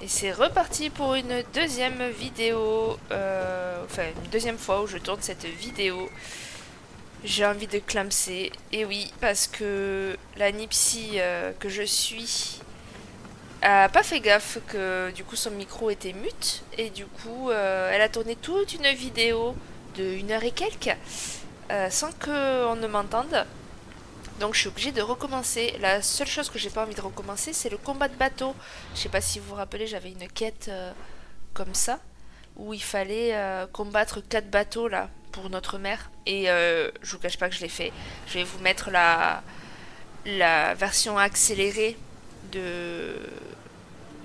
Et c'est reparti pour une deuxième vidéo, enfin une deuxième fois où je tourne cette vidéo. J'ai envie de clamser, et oui, parce que la Nipsey que je suis a pas fait gaffe que du coup son micro était mute, et du coup elle a tourné toute une vidéo de 1 heure et quelques sans qu'on ne m'entende. Donc je suis obligée de recommencer. La seule chose que j'ai pas envie de recommencer, c'est le combat de bateau. Je sais pas si vous vous rappelez, j'avais une quête comme ça, où il fallait combattre 4 bateaux là pour notre mère. Et je vous cache pas que je l'ai fait. Je vais vous mettre la version accélérée de,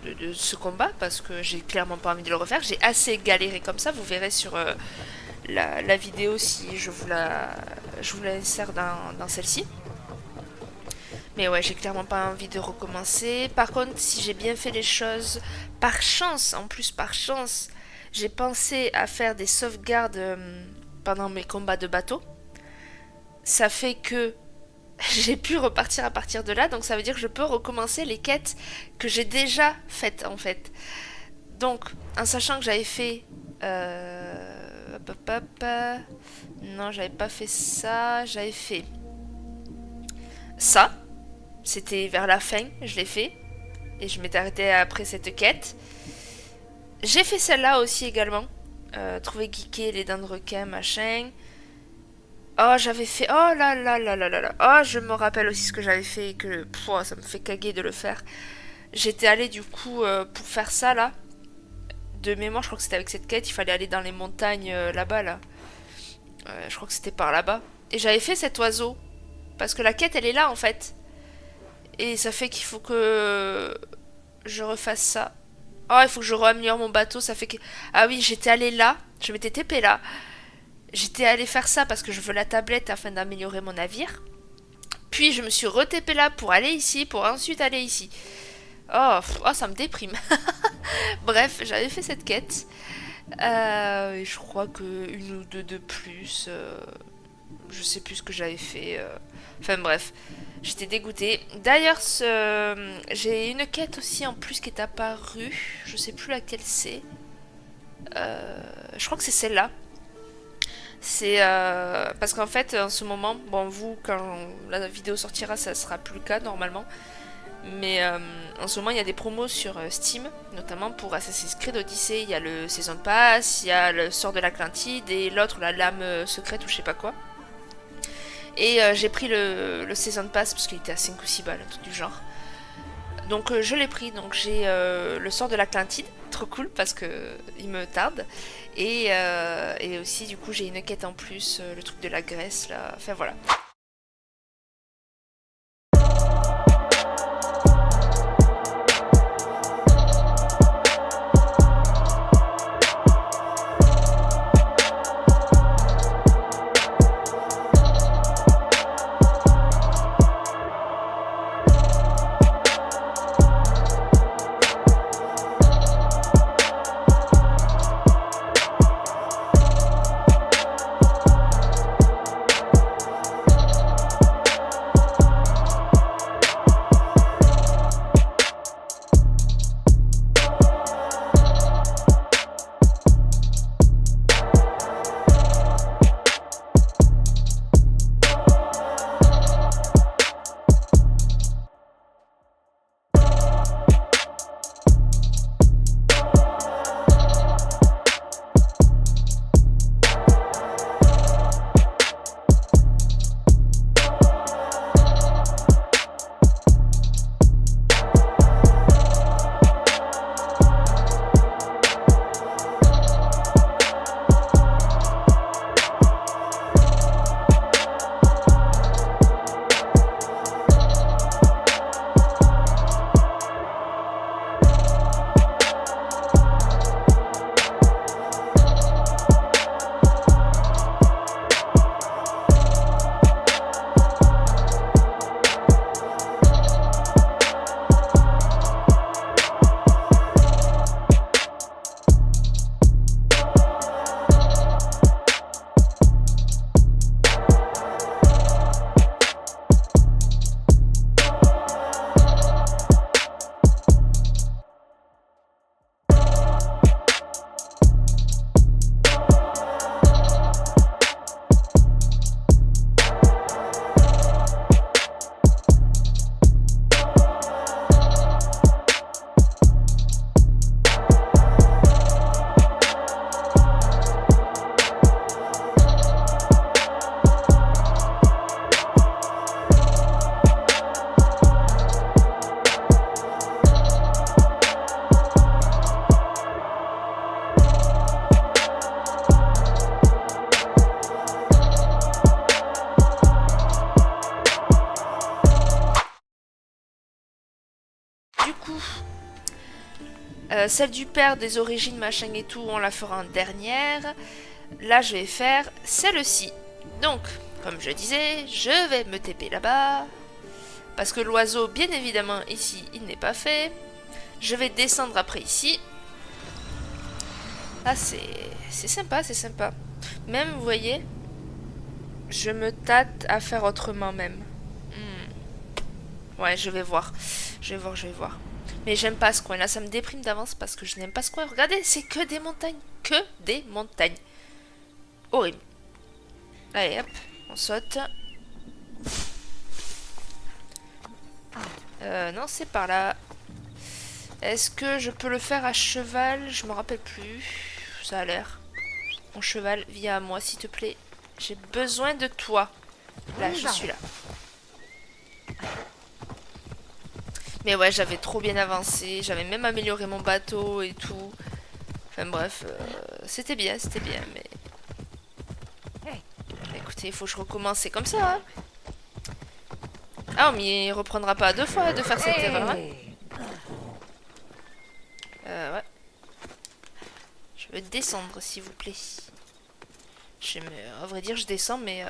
de ce combat parce que j'ai clairement pas envie de le refaire. J'ai assez galéré comme ça. Vous verrez sur la vidéo si je vous la insère dans celle-ci. Mais ouais, j'ai clairement pas envie de recommencer. Par contre, si j'ai bien fait les choses, par chance, en plus par chance, j'ai pensé à faire des sauvegardes pendant mes combats de bateau. Ça fait que j'ai pu repartir à partir de là, donc ça veut dire que je peux recommencer les quêtes que j'ai déjà faites en fait. Donc, en sachant que j'avais fait... Non, j'avais pas fait ça. J'avais fait ça. C'était vers la fin, je l'ai fait. Et je m'étais arrêtée après cette quête. J'ai fait celle-là aussi également. Trouver geeké, les dents de requin, machin. Oh, j'avais fait... Oh là là là là là là. Oh, je me rappelle aussi ce que j'avais fait et que... Pouah, ça me fait caguer de le faire. J'étais allée du coup pour faire ça là. De mémoire, je crois que c'était avec cette quête. Il fallait aller dans les montagnes là-bas là. Je crois que c'était par là-bas. Et j'avais fait cet oiseau. Parce que la quête elle est là en fait. Et ça fait qu'il faut que je refasse ça. Oh, il faut que je re-améliore mon bateau. Ça fait que... Ah oui, j'étais allée là. Je m'étais TP là. J'étais allée faire ça parce que je veux la tablette afin d'améliorer mon navire. Puis je me suis re-TP là pour aller ici, pour ensuite aller ici. Oh, oh ça me déprime. Bref, j'avais fait cette quête. Et je crois que une ou deux de plus. Je sais plus ce que j'avais fait. Enfin bref, j'étais dégoûtée. D'ailleurs, j'ai une quête aussi en plus qui est apparue. Je sais plus laquelle c'est. Je crois que c'est celle-là. C'est parce qu'en fait, en ce moment, bon, vous, quand la vidéo sortira, ça sera plus le cas normalement. Mais en ce moment, il y a des promos sur Steam, notamment pour Assassin's Creed Odyssey. Il y a le Season Pass, il y a le sort de l'Atlantide et l'autre, la lame secrète ou je sais pas quoi. Et j'ai pris le Season Pass parce qu'il était à 5 ou 6 balles, un truc du genre. Donc je l'ai pris, donc j'ai le sort de l'Atlantide, trop cool parce que il me tarde. Et aussi du coup j'ai une quête en plus, le truc de la Grèce là, enfin voilà. Celle du père, des origines, machin et tout, on la fera en dernière. Là, je vais faire celle-ci. Donc, comme je disais, je vais me TP là-bas. Parce que l'oiseau, bien évidemment, ici, il n'est pas fait. Je vais descendre après ici. Ah, c'est sympa, c'est sympa. Même, vous voyez, je me tâte à faire autrement même. Ouais, je vais voir. Je vais voir, je vais voir. Mais j'aime pas ce coin là, ça me déprime d'avance parce que je n'aime pas ce coin. Regardez, c'est que des montagnes. Que des montagnes. Horrible. Allez, hop, on saute. Non, c'est par là. Est-ce que je peux le faire à cheval? Je me rappelle plus. Ça a l'air. Mon cheval, viens à moi, s'il te plaît. J'ai besoin de toi. Là, je suis là. Mais ouais, j'avais trop bien avancé. J'avais même amélioré mon bateau et tout. Enfin bref, c'était bien, mais... Écoutez, il faut que je recommence, c'est comme ça, hein. Ah, mais il reprendra pas deux fois de faire cette erreur, hein. Ouais. Je veux descendre, s'il vous plaît. À vrai dire, je descends, mais...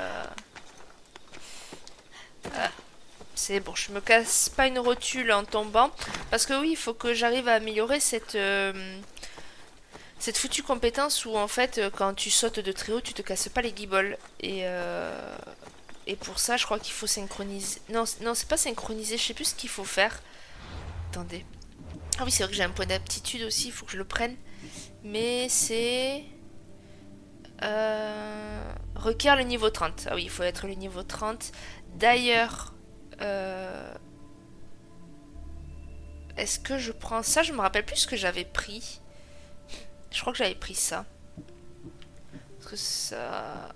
c'est bon, je me casse pas une rotule en tombant. Parce que oui, il faut que j'arrive à améliorer cette foutue compétence où en fait, quand tu sautes de très haut, tu te casses pas les guibolles. Et pour ça, je crois qu'il faut synchroniser. Non, non, c'est pas synchroniser, je sais plus ce qu'il faut faire. Attendez. Ah oui, c'est vrai que j'ai un point d'aptitude aussi, il faut que je le prenne. Mais c'est... requiert le niveau 30. Ah oui, il faut être le niveau 30. D'ailleurs... est-ce que je prends ça? Je me rappelle plus ce que j'avais pris. Je crois que j'avais pris ça. Parce que ça...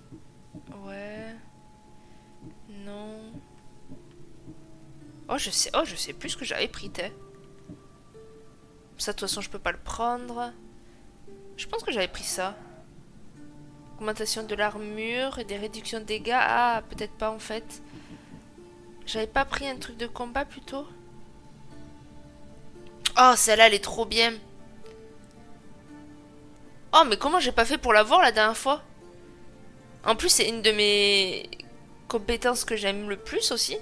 Ouais... Non... Oh, je sais plus ce que j'avais pris, t'es. Ça, de toute façon, je peux pas le prendre. Je pense que j'avais pris ça. Augmentation de l'armure et des réductions de dégâts. Ah, peut-être pas, en fait. J'avais pas pris un truc de combat, plutôt? Oh, celle-là, elle est trop bien. Oh, mais comment j'ai pas fait pour l'avoir la dernière fois? En plus, c'est une de mes compétences que j'aime le plus aussi.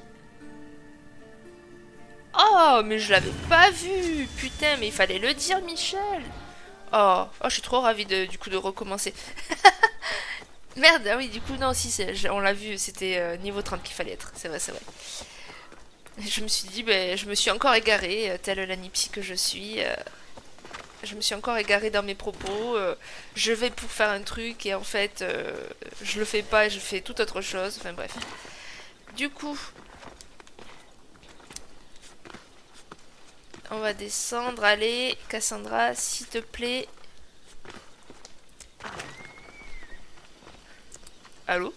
Oh, mais je l'avais pas vu. Putain, mais il fallait le dire, Michel. Oh, je suis trop ravie du coup de recommencer. Merde, ah oui, du coup, non, si, on l'a vu, c'était niveau 30 qu'il fallait être. C'est vrai, c'est vrai. Je me suis dit, ben, je me suis encore égarée, telle la nipsy que je suis. Je me suis encore égarée dans mes propos. Je vais pour faire un truc et en fait, je le fais pas et je fais tout autre chose. Enfin bref. Du coup, on va descendre. Allez, Cassandra, s'il te plaît. Allô?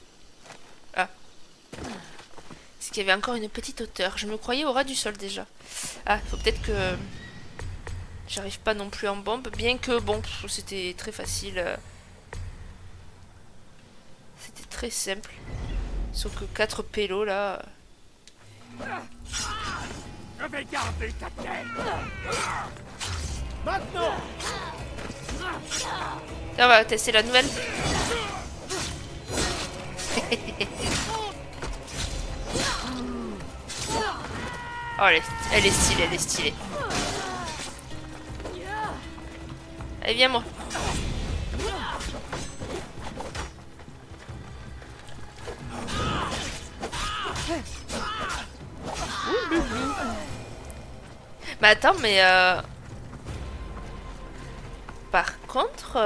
Ah. Est-ce qu'il y avait encore une petite hauteur? Je me croyais au ras du sol déjà. Ah, faut peut-être que... J'arrive pas non plus en bombe, bien que bon, c'était très facile. C'était très simple. Sauf que 4 pélos là. Je vais garder ta tête. Maintenant. Là, on va tester la nouvelle. Oh, elle est stylée, elle est stylée. Allez, viens moi. Mais attends, mais par contre,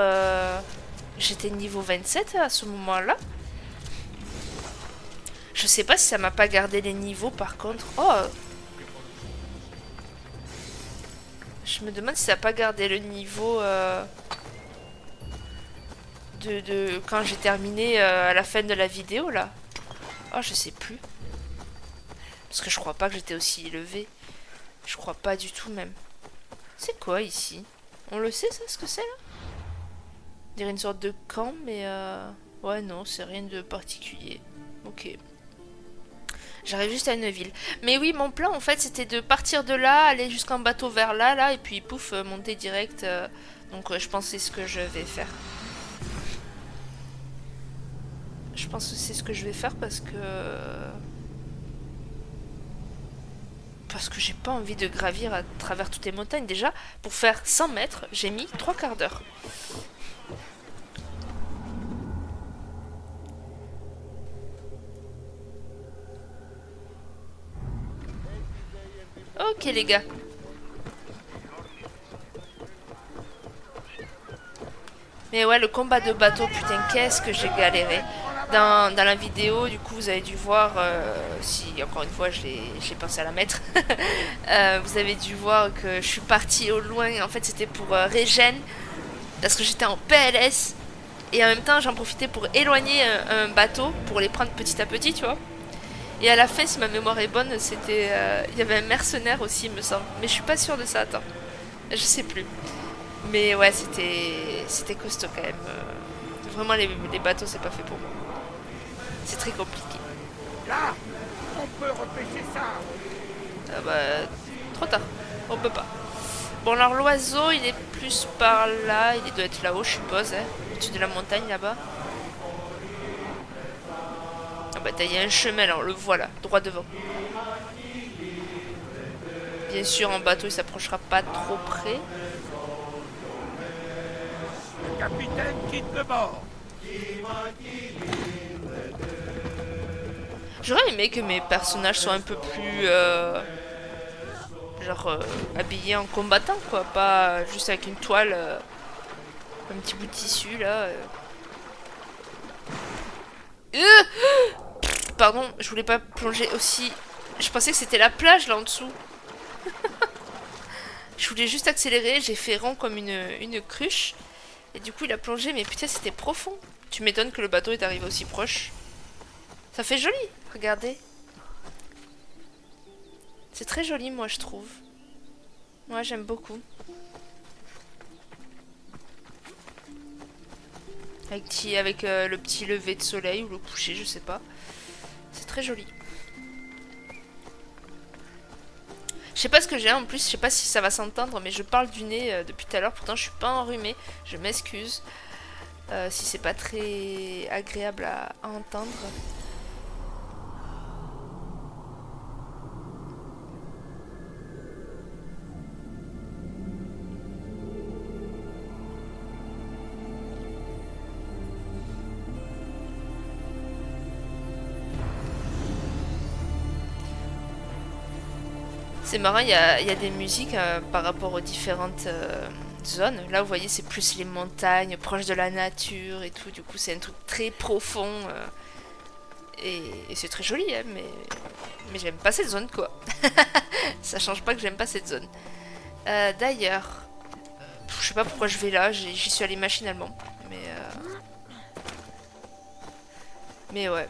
j'étais niveau 27 à ce moment-là. Je sais pas si ça m'a pas gardé les niveaux par contre. Oh, je me demande si ça a pas gardé le niveau de quand j'ai terminé à la fin de la vidéo là. Oh, je sais plus. Parce que je crois pas que j'étais aussi élevé. Je crois pas du tout même. C'est quoi ici? On le sait ça, ce que c'est là? On dirait une sorte de camp, mais ouais non, c'est rien de particulier. Ok. J'arrive juste à une ville. Mais oui, mon plan en fait c'était de partir de là, aller jusqu'en bateau vers là, là, et puis pouf, monter direct. Donc je pense que c'est ce que je vais faire. Je pense que c'est ce que je vais faire parce que... Parce que j'ai pas envie de gravir à travers toutes les montagnes. Déjà, pour faire 100 mètres, j'ai mis 3 quarts d'heure. Ok les gars. Mais ouais, le combat de bateau, putain, qu'est-ce que j'ai galéré. Dans la vidéo, du coup, vous avez dû voir, si encore une fois j'ai pensé à la mettre, vous avez dû voir que je suis partie au loin. En fait, c'était pour Regen, parce que j'étais en PLS. Et en même temps, j'en profitais pour éloigner un bateau, pour les prendre petit à petit, tu vois. Et à la fin, si ma mémoire est bonne, c'était... Il y avait un mercenaire aussi, il me semble. Mais je suis pas sûre de ça, attends. Je sais plus. Mais ouais, c'était costaud quand même. Vraiment, les bateaux, c'est pas fait pour moi. C'est très compliqué. Là, on peut repêcher ça. Ah bah, trop tard. On peut pas. Bon, alors l'oiseau, il est plus par là. Il doit être là-haut, je suppose. Hein, au-dessus de la montagne, là-bas. Ah bah, il y a un chemin, là, on le voit là, droit devant. Bien sûr, en bateau, il s'approchera pas trop près. Le capitaine quitte le bord. J'aurais aimé que mes personnages soient un peu plus... genre habillés en combattant, quoi. Pas juste avec une toile, un petit bout de tissu, là. Pardon, je voulais pas plonger aussi... Je pensais que c'était la plage, là, en dessous. Je voulais juste accélérer, j'ai fait rond comme une cruche. Et du coup, il a plongé, mais putain, c'était profond. Tu m'étonnes que le bateau est arrivé aussi proche. Ça fait joli, regardez. C'est très joli, moi, je trouve. Moi, j'aime beaucoup. Avec le petit lever de soleil ou le coucher, je sais pas. C'est très joli. Je sais pas ce que j'ai en plus, je sais pas si ça va s'entendre, mais je parle du nez depuis tout à l'heure. Pourtant, je suis pas enrhumée. Je m'excuse si c'est pas très agréable à entendre. C'est marrant, il y a des musiques par rapport aux différentes zones. Là, vous voyez, c'est plus les montagnes, proches de la nature et tout. Du coup, c'est un truc très profond. Et c'est très joli, hein, mais j'aime pas cette zone, quoi. Ça change pas que j'aime pas cette zone. D'ailleurs, je sais pas pourquoi je vais là, j'y suis allée machinalement. Mais ouais.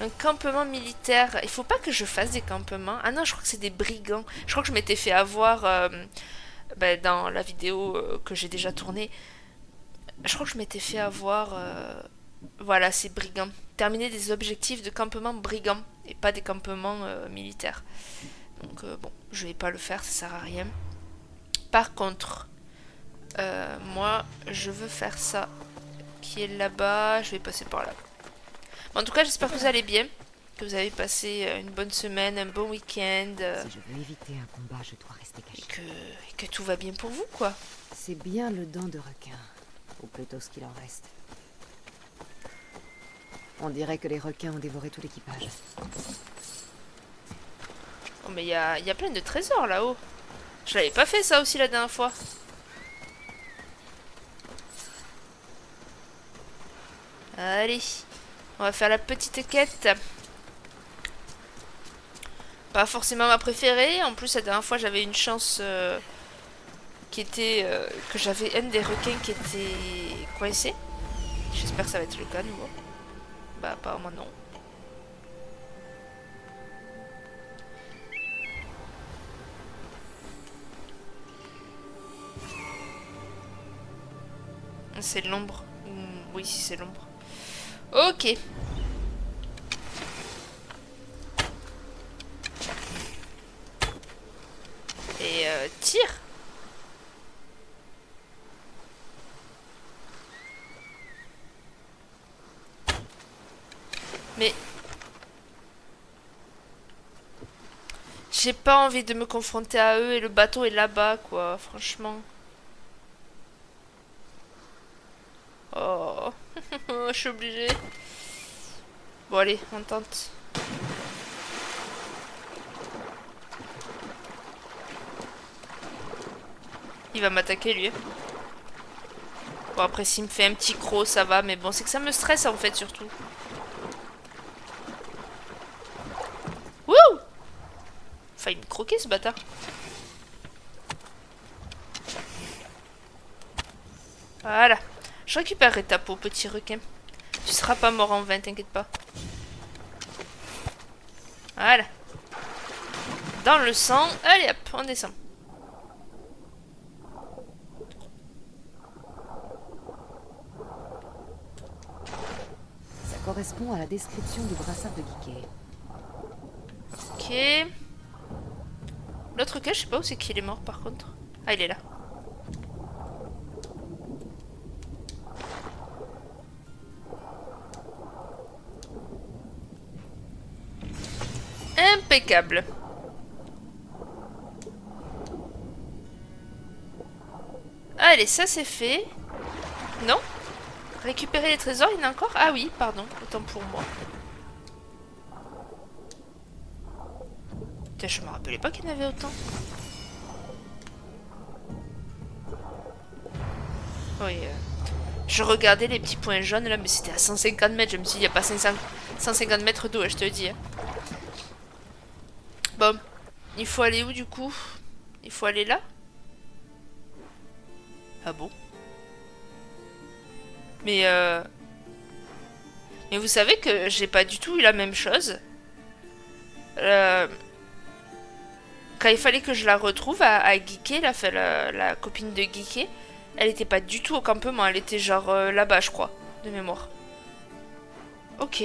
Un campement militaire. Il faut pas que je fasse des campements. Ah non, je crois que c'est des brigands. Je crois que je m'étais fait avoir dans la vidéo que j'ai déjà tournée. Je crois que je m'étais fait avoir. Voilà, c'est brigands. Terminer des objectifs de campement brigands et pas des campements militaires. Donc bon, je vais pas le faire, ça sert à rien. Par contre, moi, je veux faire ça. Qui est là-bas. Je vais passer par là. En tout cas, j'espère que vous allez bien, que vous avez passé une bonne semaine, un bon week-end, Si je veux éviter un combat, je dois rester et caché. que tout va bien pour vous, quoi. C'est bien le dent de requin, ou plutôt ce qu'il en reste. On dirait que les requins ont dévoré tout l'équipage. Oh, mais il y a plein de trésors là-haut. Je l'avais pas fait ça aussi la dernière fois. Allez, on va faire la petite quête. Pas forcément ma préférée. En plus, la dernière fois, j'avais une chance qui était que j'avais un des requins qui était coincé. J'espère que ça va être le cas à nouveau. Bah, apparemment non. C'est l'ombre. Oui, si c'est l'ombre. Ok. tire. Mais... j'ai pas envie de me confronter à eux et le bateau est là-bas, quoi, franchement. Oh, je suis obligée. Bon, allez, on tente. Il va m'attaquer, lui. Bon, après, s'il me fait un petit croc, ça va. Mais bon, c'est que ça me stresse, en fait, surtout. Wouh! Failli me croquer, ce bâtard. Voilà. Je récupérerai ta peau, petit requin. Tu seras pas mort en vain, t'inquiète pas. Voilà. Dans le sang. Allez, hop, on descend. Ça correspond à la description du brassard de Geeké. Ok. L'autre cas, je sais pas où c'est qu'il est mort par contre. Ah, il est là. Impeccable. Allez, ça c'est fait. Non? Récupérer les trésors, il y en a encore? Ah oui, pardon, autant pour moi. Putain, je me rappelais pas qu'il y en avait autant. Oui, je regardais les petits points jaunes là, mais c'était à 150 mètres. Je me suis dit, il n'y a pas 150 mètres d'eau, je te le dis. Hein. Bon, il faut aller où du coup? Il faut aller là? Ah bon? Mais vous savez que j'ai pas du tout eu la même chose. Quand il fallait que je la retrouve à Geeké, la copine de Geeké, elle était pas du tout au campement, elle était genre là-bas, je crois, de mémoire. Ok.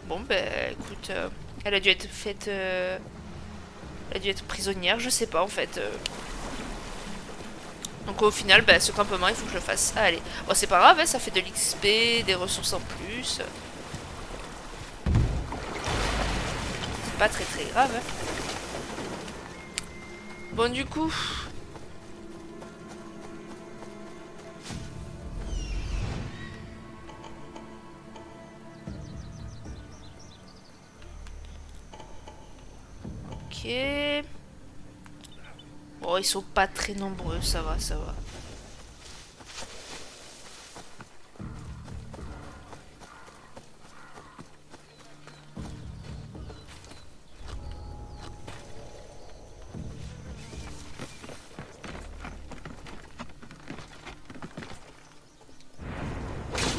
Bon, ben écoute, elle a dû être faite. Elle a dû être prisonnière, je sais pas en fait. Donc au final, bah, ce campement, il faut que je le fasse. Ah, allez. Bon, c'est pas grave, hein, ça fait de l'XP, des ressources en plus. C'est pas très très grave. Hein. Bon, du coup... Ok... Bon, ils sont pas très nombreux, ça va, ça va.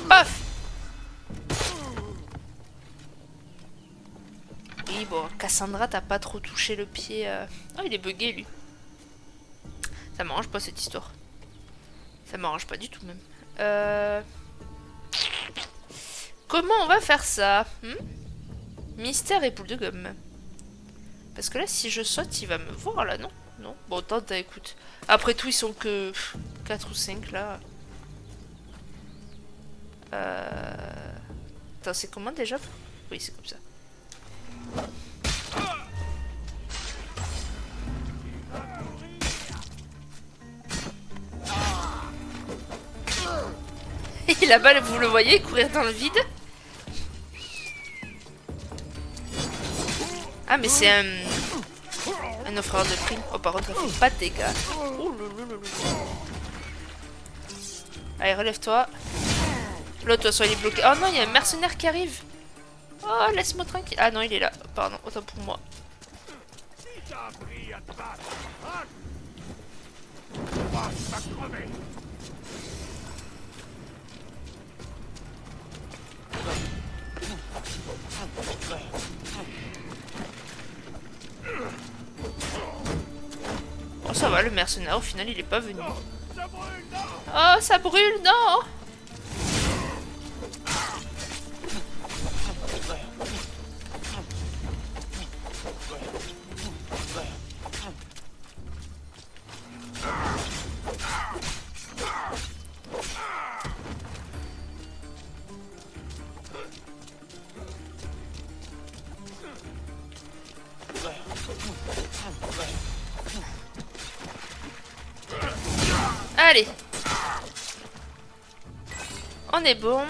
Paf! Oui, bon, Cassandra, t'as pas trop touché le pied. Oh, il est bugué, lui. Ça m'arrange pas, cette histoire. Ça m'arrange pas du tout, même. Comment on va faire ça? Mystère et boule de gomme. Parce que là, si je saute, il va me voir, là, non? Non? Bon, tente, écoute. Après tout, ils sont que 4 ou 5, là. Attends, c'est comment, déjà? Oui, c'est comme ça. Et là-bas, vous le voyez, courir dans le vide. Ah, mais c'est un offreur de prime. Oh, par contre, il fait pas de dégâts. Oh, allez, relève-toi. L'autre, de toute façon, il est bloqué. Oh non, il y a un mercenaire qui arrive. Oh, laisse-moi tranquille. Ah non, il est là. Pardon, autant pour moi. Oh, ça va, le mercenaire, au final, il est pas venu. Oh, ça brûle, non! Allez. On est bon.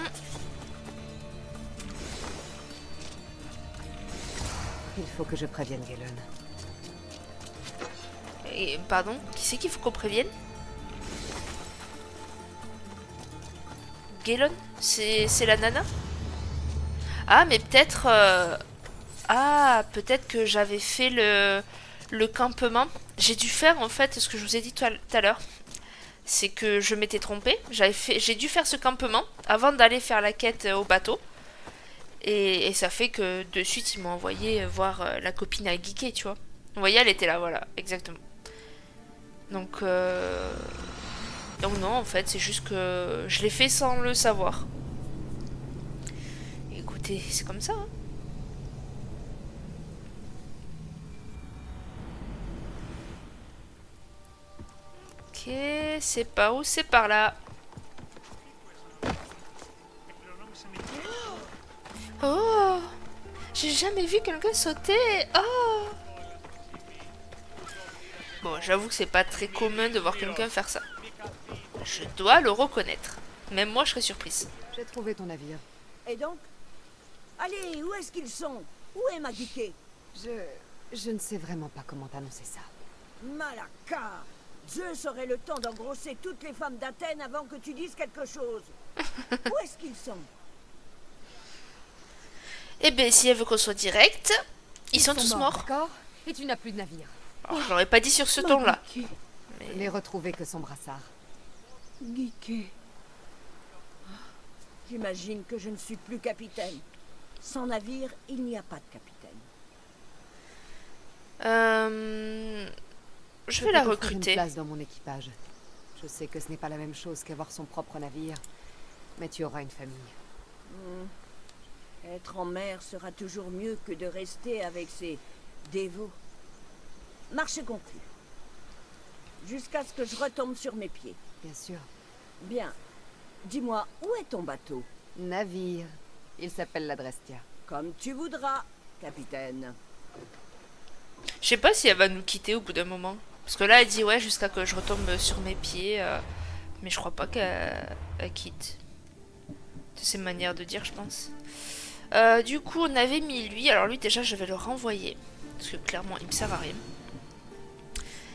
Il faut que je prévienne Galen. Et, pardon, qui c'est qu'il faut qu'on prévienne? Galen? C'est la nana? Ah, mais peut-être... Ah, peut-être que j'avais fait le campement. J'ai dû faire, en fait, ce que je vous ai dit tout à l'heure. C'est que je m'étais trompée. J'ai dû faire ce campement avant d'aller faire la quête au bateau. Et ça fait que de suite, ils m'ont envoyé voir la copine à geeker, tu vois. Vous voyez, elle était là, voilà, exactement. Donc non, en fait, c'est juste que je l'ai fait sans le savoir. Écoutez, c'est comme ça, hein. Ok, c'est par où? C'est par là. Oh! J'ai jamais vu quelqu'un sauter! Oh! Bon, j'avoue que c'est pas très commun de voir quelqu'un faire ça. Je dois le reconnaître. Même moi, je serais surprise. J'ai trouvé ton navire. Et donc? Allez, où est-ce qu'ils sont? Où est Magique? Je ne sais vraiment pas comment t'annoncer ça. Malaka! Zeus aurait le temps d'engrosser toutes les femmes d'Athènes avant que tu dises quelque chose. Où est-ce qu'ils sont? Eh ben, si elle veut qu'on soit direct, ils sont tous morts. D'accord? Et tu n'as plus de navire. Alors, je l'aurais pas dit sur ce ton-là. Magique. Je n'ai retrouvé que son brassard. Giké. J'imagine que je ne suis plus capitaine. Sans navire, il n'y a pas de capitaine. Je vais la peux t'offrir recruter. une place dans mon équipage. Je sais que ce n'est pas la même chose qu'avoir son propre navire, mais tu auras une famille. Être en mer sera toujours mieux que de rester avec ses dévots. Marché conclu. Jusqu'à ce que je retombe sur mes pieds. Bien sûr. Bien. Dis-moi, où est ton bateau? Navire. Il s'appelle la Drestia. Comme tu voudras, capitaine. Je sais pas si elle va nous quitter au bout d'un moment. Parce que là, elle dit ouais, jusqu'à que je retombe sur mes pieds. Mais je crois pas qu'elle quitte. C'est ses manières de dire, je pense. Du coup, on avait mis lui. Alors lui, déjà, je vais le renvoyer. Parce que clairement, il me sert à rien.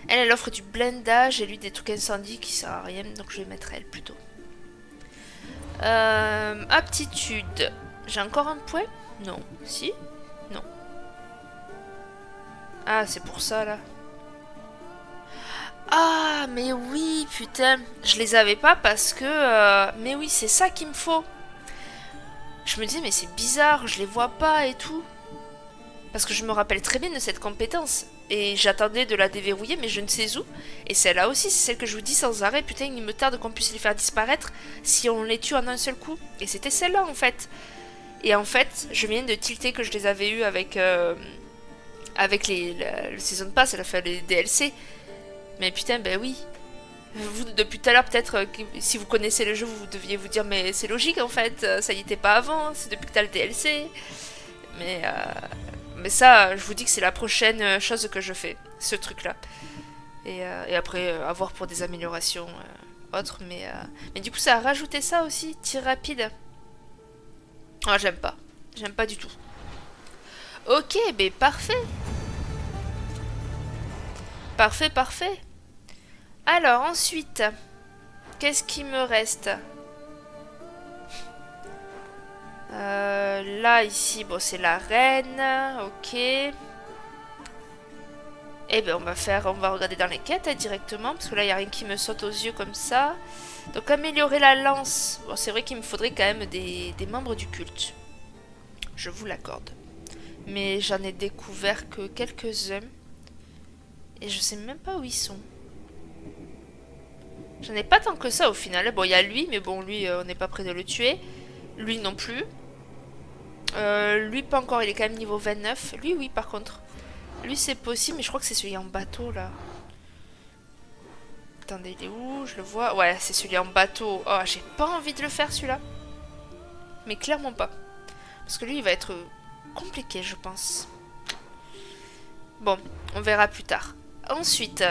Elle offre du blindage et lui des trucs incendie qui servent à rien. Donc je vais mettre elle plutôt. Aptitude. J'ai encore un point? Non. Si? Non. Ah, c'est pour ça, là. Ah, mais oui, putain. Je les avais pas parce que... Mais oui, c'est ça qu'il me faut. Je me dis, mais c'est bizarre, je les vois pas et tout. Parce que je me rappelle très bien de cette compétence. Et j'attendais de la déverrouiller, mais je ne sais où. Et celle-là aussi, c'est celle que je vous dis sans arrêt. Putain, il me tarde qu'on puisse les faire disparaître si on les tue en un seul coup. Et c'était celle-là, en fait. Et en fait, je viens de tilter que je les avais eues avec... avec le Season Pass, elle a fait les DLC. Mais putain, ben oui. Vous, depuis tout à l'heure, peut-être, si vous connaissez le jeu, vous deviez vous dire, mais c'est logique en fait, ça y était pas avant, c'est depuis que t'as le DLC. Mais ça, je vous dis que c'est la prochaine chose que je fais, ce truc-là. Et après, à voir pour des améliorations autres. Mais du coup, ça a rajouté ça aussi, tir rapide. Ah, j'aime pas. J'aime pas du tout. Ok, ben parfait. Parfait, parfait. Alors, ensuite, qu'est-ce qui me reste? Là, ici, bon, c'est la reine. Ok. Eh ben, on va regarder dans les quêtes directement, parce que là, il n'y a rien qui me saute aux yeux comme ça. Donc, améliorer la lance. Bon, c'est vrai qu'il me faudrait quand même des membres du culte. Je vous l'accorde. Mais j'en ai découvert que quelques-uns. Et je sais même pas où ils sont. J'en ai pas tant que ça au final. Bon, il y a lui, mais bon, lui, on n'est pas près de le tuer. Lui non plus. Lui, pas encore, il est quand même niveau 29. Lui, oui, par contre. Lui, c'est possible, mais je crois que c'est celui en bateau, là. Attendez, il est où? Je le vois. Ouais, c'est celui en bateau. Oh, j'ai pas envie de le faire, celui-là. Mais clairement pas. Parce que lui, il va être compliqué, je pense. Bon, on verra plus tard. Ensuite,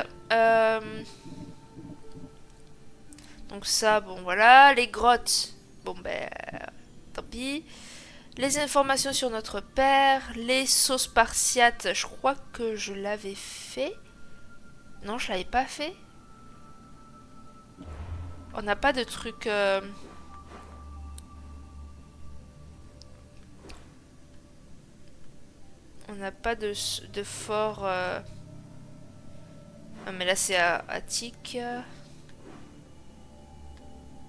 Donc ça, bon voilà. Les grottes, bon ben, tant pis. Les informations sur notre père. Les sauts spartiates, je crois que je l'avais fait. Non, je l'avais pas fait. On n'a pas de truc... On n'a pas de fort... Ah, mais là c'est attique.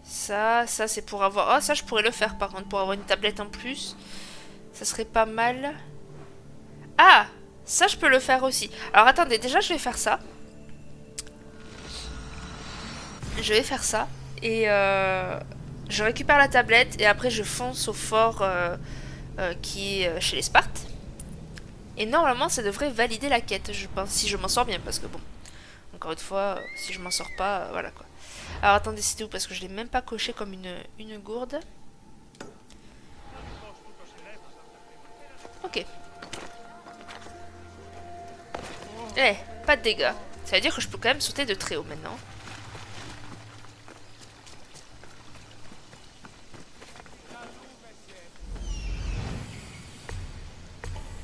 Ça c'est pour avoir... Ah, ça je pourrais le faire par contre, pour avoir une tablette en plus. Ça serait pas mal. Ah, ça je peux le faire aussi. Alors attendez, déjà je vais faire ça. Je vais faire ça. Et je récupère la tablette et après je fonce au fort qui est chez les Spartes. Et normalement ça devrait valider la quête, je pense, si je m'en sors bien, parce que bon, encore une fois, si je m'en sors pas, voilà quoi. Alors attendez, c'est où? Parce que je l'ai même pas coché comme une gourde. Ok. Eh, pas de dégâts. Ça veut dire que je peux quand même sauter de très haut maintenant.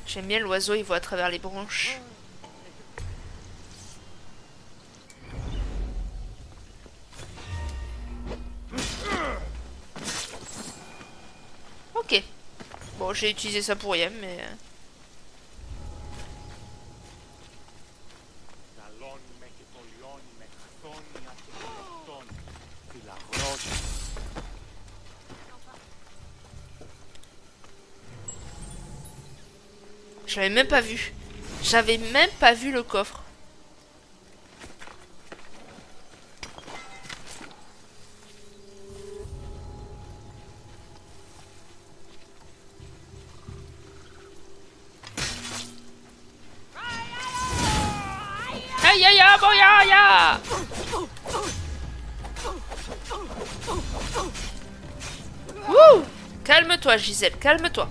J'aime bien l'oiseau, il voit à travers les branches. Ok. Bon, j'ai utilisé ça pour rien, mais... Je l'avais même pas vu. J'avais même pas vu le coffre. Aïe aïe aïe, bon ya ya. Wouh. Calme-toi Gisèle, calme-toi.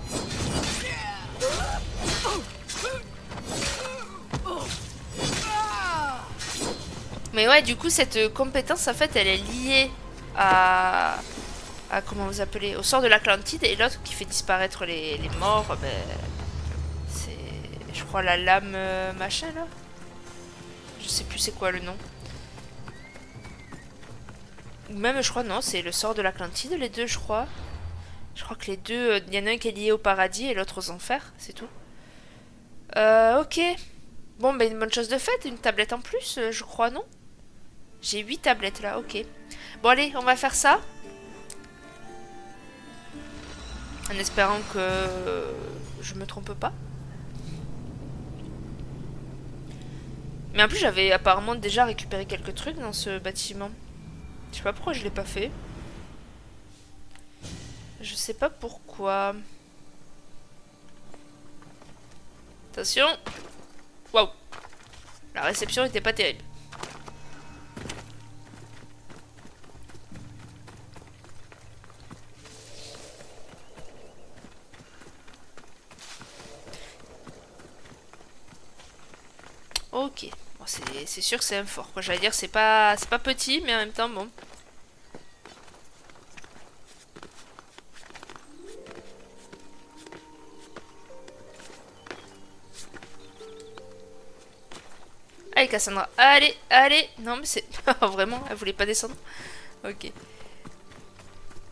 Mais ouais, du coup, cette compétence, en fait, elle est liée à comment vous appelez, au sort de l'Atlantide, et l'autre qui fait disparaître les morts, ben, c'est, je crois, la lame machin, là. Je sais plus c'est quoi le nom. Ou même, je crois, non, c'est le sort de l'Atlantide, les deux, je crois. Je crois que les deux, il y en a un qui est lié au paradis et l'autre aux enfers, c'est tout. Ok. Bon, ben, une bonne chose de faite, une tablette en plus, je crois, non? J'ai 8 tablettes là, ok. Bon allez, on va faire ça. En espérant que je me trompe pas. Mais en plus j'avais apparemment déjà récupéré quelques trucs dans ce bâtiment. Je sais pas pourquoi je l'ai pas fait. Je sais pas pourquoi. Attention. Waouh. La réception était pas terrible. Ok, bon, c'est sûr que c'est un fort, quoi. J'allais dire, c'est pas petit, mais en même temps, bon. Allez, Cassandra, allez, allez. Non, mais c'est... Vraiment, elle voulait pas descendre. Ok.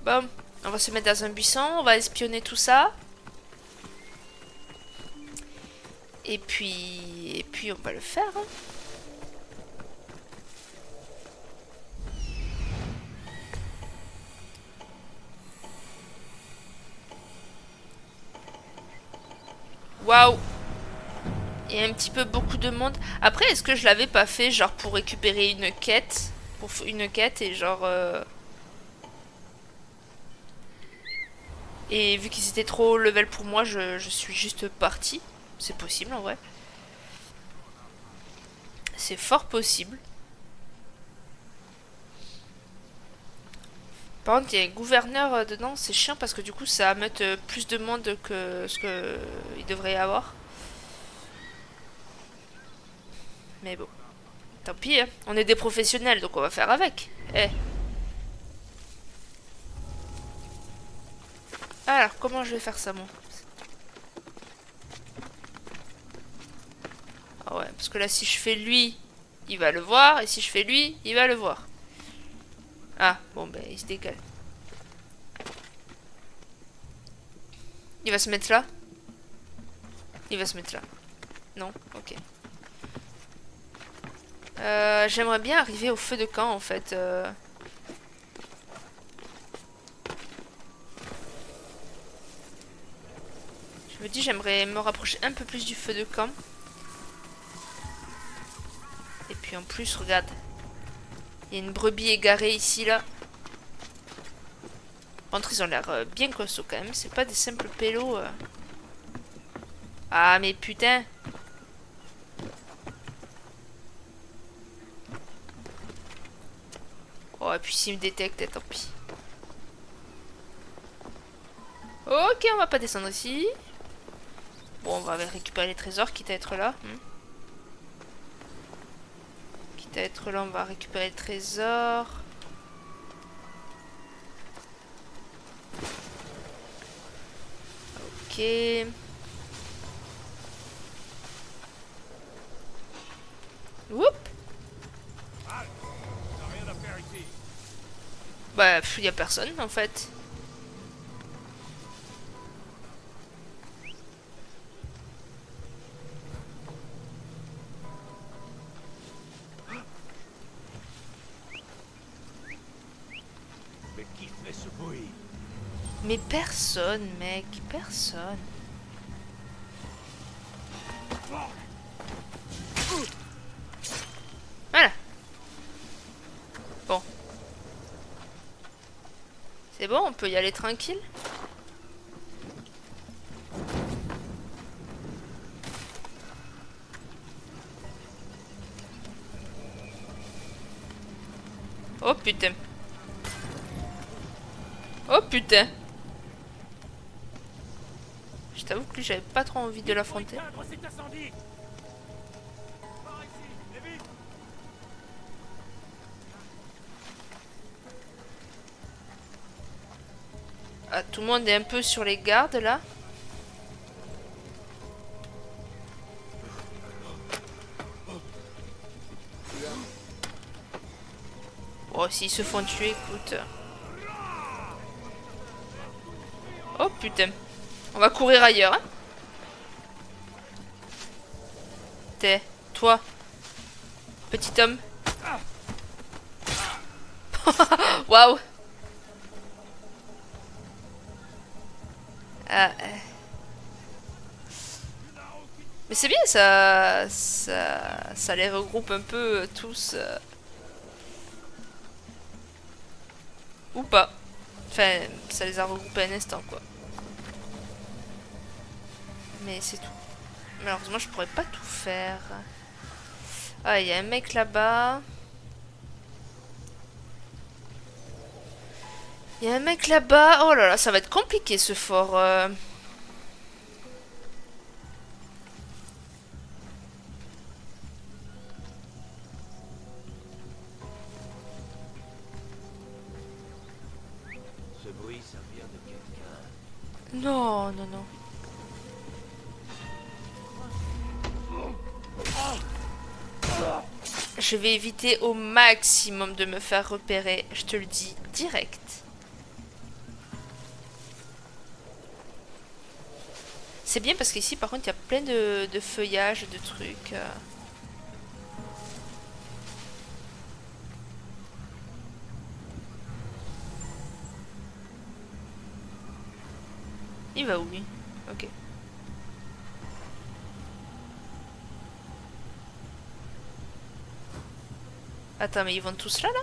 Bon, on va se mettre dans un buisson, on va espionner tout ça. Et puis on va le faire, hein. Waouh. Il y a un petit peu beaucoup de monde. Après, est-ce que je l'avais pas fait, genre, pour récupérer une quête? Pour une quête et genre... Et vu qu'ils étaient trop level pour moi, je suis juste partie. C'est possible, en vrai. C'est fort possible. Par contre, il y a un gouverneur dedans, c'est chiant parce que du coup, ça va mettre plus de monde que ce qu'il devrait y avoir. Mais bon, tant pis, hein. On est des professionnels, donc on va faire avec. Eh, Alors, comment je vais faire ça, moi? Ah ouais, parce que là, si je fais lui, il va le voir. Et si je fais lui, il va le voir. Ah, bon, ben, il se décale. Il va se mettre là? Il va se mettre là. Non? Ok. J'aimerais bien arriver au feu de camp, en fait. Je me dis, j'aimerais me rapprocher un peu plus du feu de camp. Et puis en plus, regarde. Il y a une brebis égarée ici, là. Par contre, ils ont l'air bien costauds quand même. C'est pas des simples pélos. Ah, mais putain. Oh, et puis s'il me détecte, tant pis. Ok, on va pas descendre ici. Bon, on va récupérer les trésors, quitte à être là. Quitte à être là, on va récupérer le trésor. Ok. Oup. Bah, y a personne en fait. Mais qui fait ce bruit? Mais personne, mec, personne. Voilà. Bon. C'est bon, on peut y aller tranquille. Oh putain. Oh putain. Je t'avoue que lui, j'avais pas trop envie de l'affronter. Ah, tout le monde est un peu sur les gardes là. Oh, s'ils se font tuer, écoute. Oh putain. On va courir ailleurs, hein. T'es, toi, petit homme. Waouh. Ah, mais c'est bien, ça les regroupe un peu tous. Ou pas. Enfin, ça les a regroupés un instant, quoi. Mais c'est tout. Malheureusement, je pourrais pas tout faire. Ah, il y a un mec là-bas. Il y a un mec là-bas. Oh là là, ça va être compliqué ce fort. Ce bruit, ça vient de quelqu'un. Non, non, non. Je vais éviter au maximum de me faire repérer. Je te le dis direct. C'est bien parce qu'ici, par contre, il y a plein de feuillages, de trucs. Il va où, lui? Ok. Attends, mais ils vont tous là, là?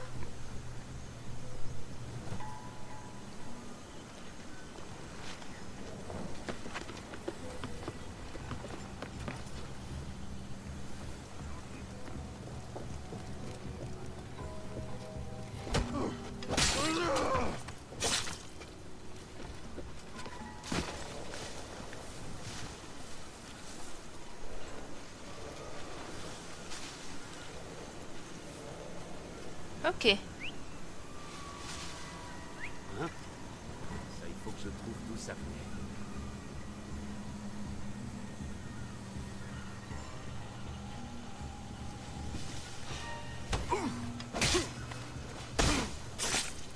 Ok. Ça, il faut que je trouve tout savez.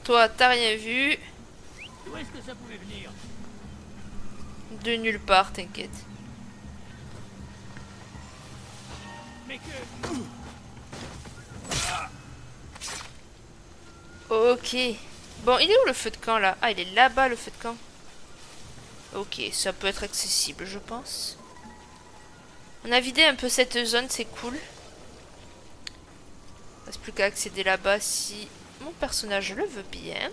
Toi, t'as rien vu. D'où est-ce que ça pouvait venir? De nulle part, t'inquiète. Mais que... Ok. Bon, il est où le feu de camp là? Ah, il est là-bas le feu de camp. Ok, ça peut être accessible, je pense. On a vidé un peu cette zone, c'est cool. Il reste plus qu'à accéder là-bas si mon personnage le veut bien.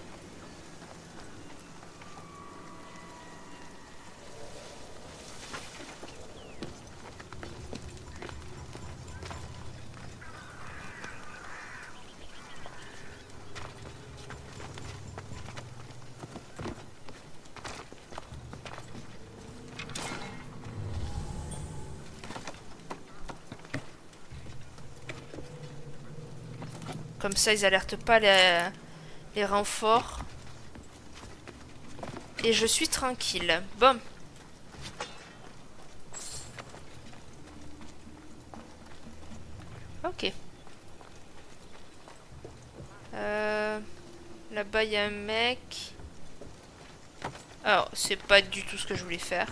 Comme ça, ils alertent pas les renforts. Et je suis tranquille. Bon. Ok. Là-bas, il y a un mec. Alors, c'est pas du tout ce que je voulais faire.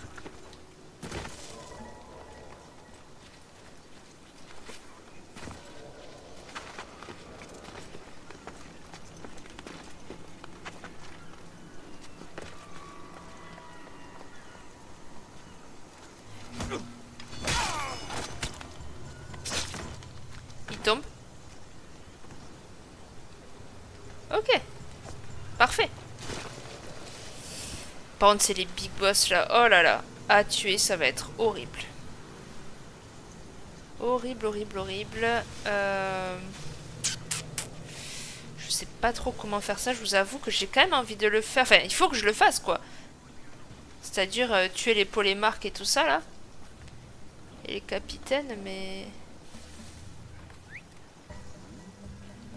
Il tombe. Ok. Parfait. Par contre, c'est les big boss là. Oh là là. À tuer, ça va être horrible. Horrible, horrible, horrible. Je sais pas trop comment faire ça. Je vous avoue que j'ai quand même envie de le faire. Enfin, il faut que je le fasse, quoi. C'est-à-dire tuer les polémarques et tout ça, là. Et les capitaines, mais...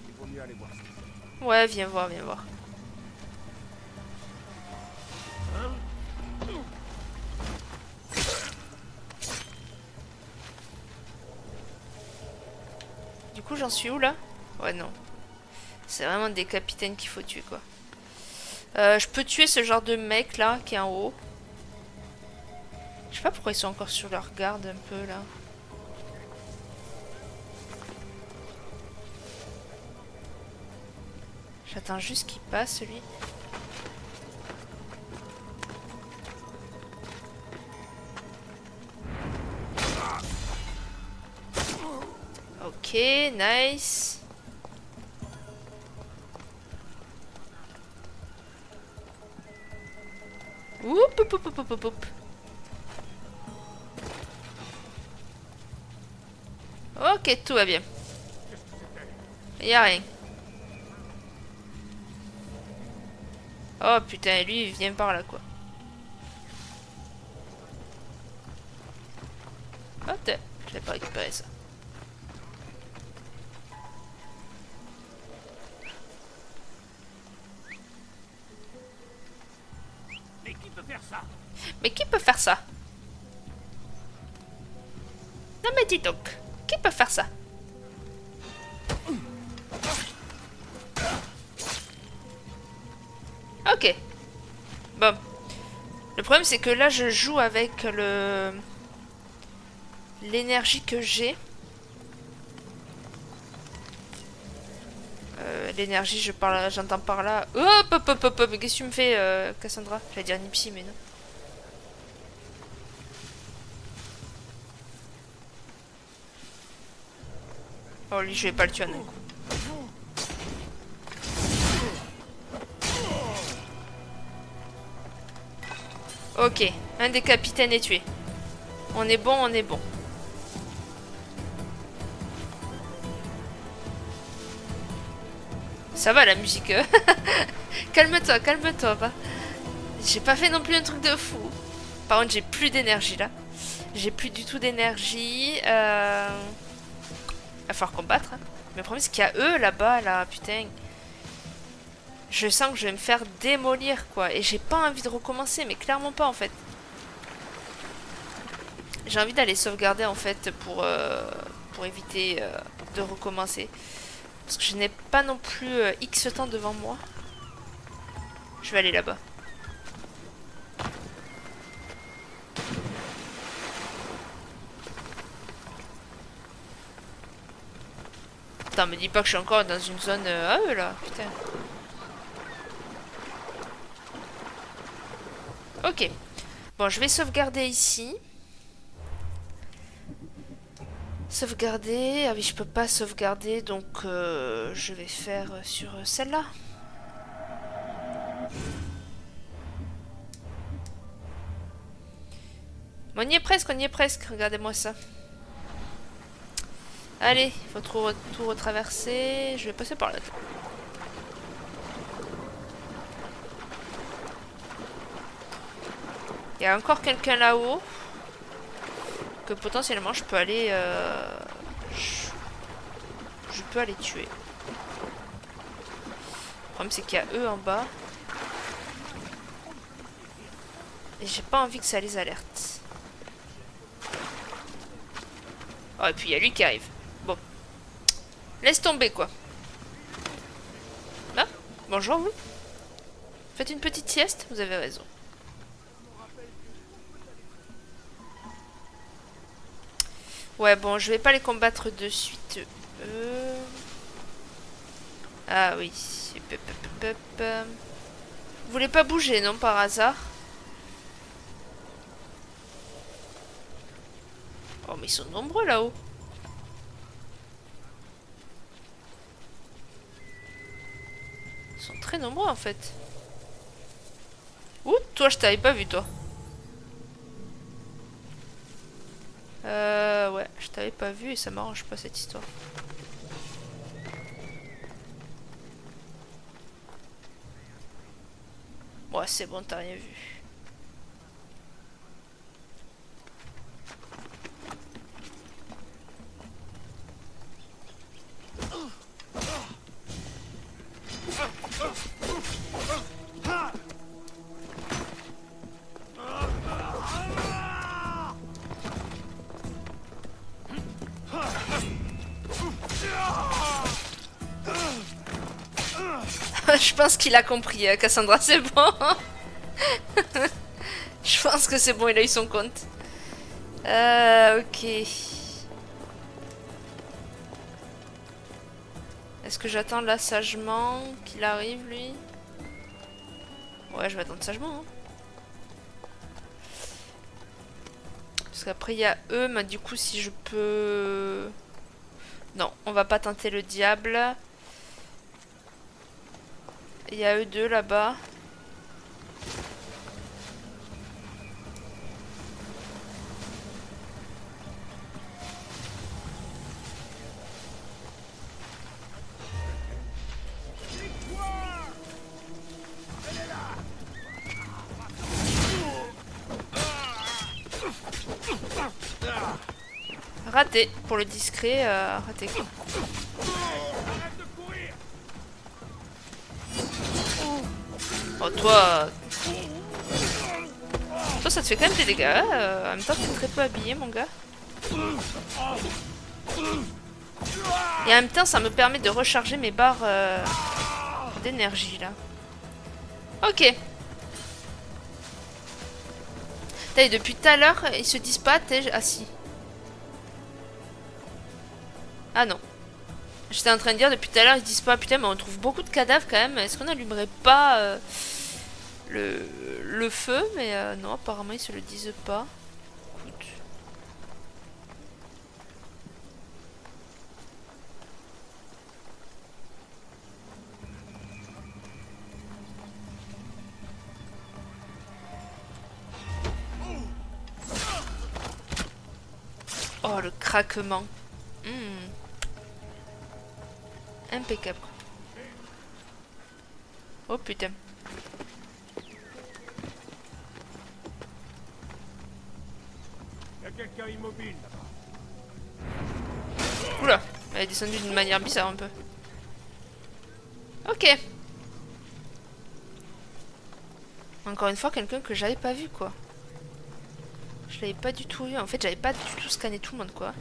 Il vaut mieux aller voir ça. Ouais, viens voir, viens voir. Du coup, j'en suis où, là? Ouais, non. C'est vraiment des capitaines qu'il faut tuer, quoi. Je peux tuer ce genre de mec, là, qui est en haut. Je sais pas pourquoi ils sont encore sur leur garde, un peu, là. J'attends juste qu'il passe, lui. Ok, nice. Oup, oup, oup, oup, oup, oup, oup. Ok, tout va bien. Y'a rien. Oh putain, lui il vient par là quoi. Oh t'es, je l'ai pas récupéré ça. Mais qui peut faire ça? Mais qui peut faire ça? Non mais dis donc, qui peut faire ça? Ok. Bon. Le problème c'est que là je joue avec l'énergie que j'ai. L'énergie, j'entends par là. Hop, hop, hop, hop, hop. Mais qu'est-ce que tu me fais, Cassandra? J'allais dire Nipsey, mais non. Oh, lui, je vais pas le tuer à un coup. Ok, un des capitaines est tué. On est bon, on est bon. Ça va la musique. Calme-toi, calme-toi. Bah. J'ai pas fait non plus un truc de fou. Par contre, j'ai plus d'énergie là. J'ai plus du tout d'énergie. Va falloir combattre. Hein. Mais le problème, c'est qu'il y a eux là-bas, là, putain. Je sens que je vais me faire démolir, quoi. Et j'ai pas envie de recommencer, mais clairement pas, en fait. J'ai envie d'aller sauvegarder, en fait, pour éviter de recommencer. Parce que je n'ai pas non plus X temps devant moi. Je vais aller là-bas. Putain, me dis pas que je suis encore dans une zone... Ah, là, putain. Ok. Bon, je vais sauvegarder ici. Sauvegarder. Ah oui, je peux pas sauvegarder, donc je vais faire sur celle-là. On y est presque, on y est presque. Regardez-moi ça. Allez, il faut tout retraverser. Je vais passer par là. Il y a encore quelqu'un là-haut. Que potentiellement je peux aller... Je peux aller tuer. Le problème c'est qu'il y a eux en bas. Et j'ai pas envie que ça les alerte. Oh, et puis il y a lui qui arrive. Bon. Laisse tomber, quoi. Ah, bonjour, vous. Faites une petite sieste, vous avez raison. Ouais, bon, je vais pas les combattre de suite. Ah oui. Vous voulez pas bouger, non, par hasard? Oh, mais ils sont nombreux là-haut. Ils sont très nombreux en fait. Ouh, toi, je t'avais pas vu, toi. Ouais, je t'avais pas vu et ça m'arrange pas cette histoire. Ouais, c'est bon, t'as rien vu. Je pense qu'il a compris, Cassandra, c'est bon. Je pense que c'est bon, il a eu son compte. Ok. Est-ce que j'attends là sagement qu'il arrive, lui? Ouais, je vais attendre sagement. Hein. Parce qu'après, il y a eux, mais du coup, si je peux... Non, on va pas tenter le diable. Il y a eux deux là-bas. Raté, pour le discret, raté quoi. Oh toi... Toi ça te fait quand même des dégâts, en même temps t'es très peu habillé mon gars. Et en même temps ça me permet de recharger mes barres d'énergie là. Ok. Et depuis tout à l'heure ils se disent pas, t'es assis. Ah non. J'étais en train de dire depuis tout à l'heure, ils disent pas, putain, mais on trouve beaucoup de cadavres quand même. Est-ce qu'on n'allumerait pas le feu? Mais non, apparemment, ils se le disent pas. Écoute. Oh, le craquement. Impeccable. Oh putain. Il y a quelqu'un immobile là-bas. Oula, elle est descendue d'une manière bizarre un peu. Ok. Encore une fois, quelqu'un que j'avais pas vu, quoi. Je l'avais pas du tout vu. En fait, j'avais pas du tout scanné tout le monde, quoi.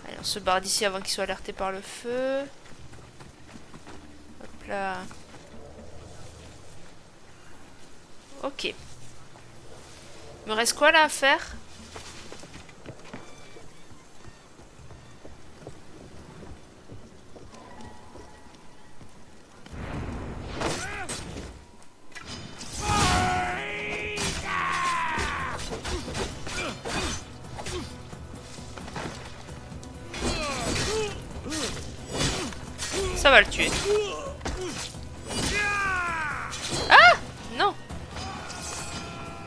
Allez, on se barre d'ici avant qu'il soit alerté par le feu. Hop là. Ok. Il me reste quoi là à faire? Ça va le tuer. Ah! Non!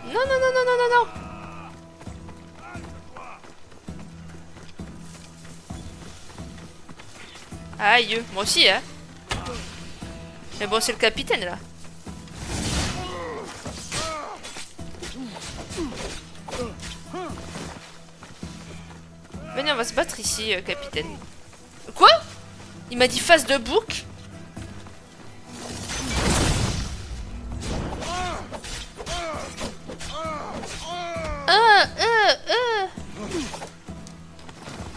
Non, non, non, non, non, non, non! Aïe, moi aussi, hein! Mais bon, c'est le capitaine, là. Venez, on va se battre ici, capitaine. Quoi? Il m'a dit face de bouc?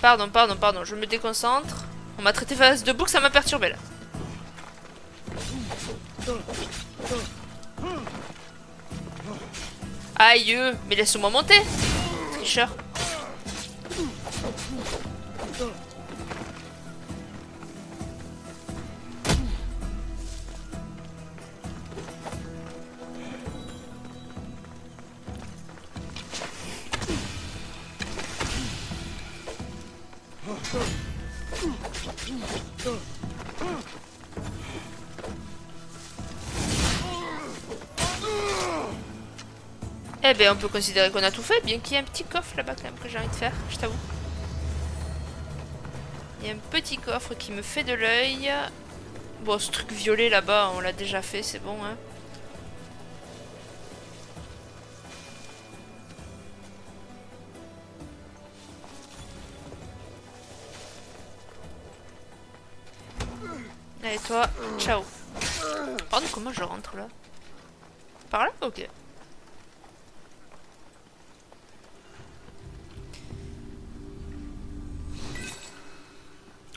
Pardon, pardon, pardon, je me déconcentre. On m'a traité face de bouc, ça m'a perturbé là. Aïe, mais laisse-moi monter, tricheur. Eh ben on peut considérer qu'on a tout fait, bien qu'il y ait un petit coffre là-bas quand même que j'ai envie de faire, je t'avoue. Il y a un petit coffre qui me fait de l'œil. Bon, ce truc violet là-bas, on l'a déjà fait, c'est bon, hein. Allez toi, ciao. Pardon, comment je rentre là? Par là? Ok.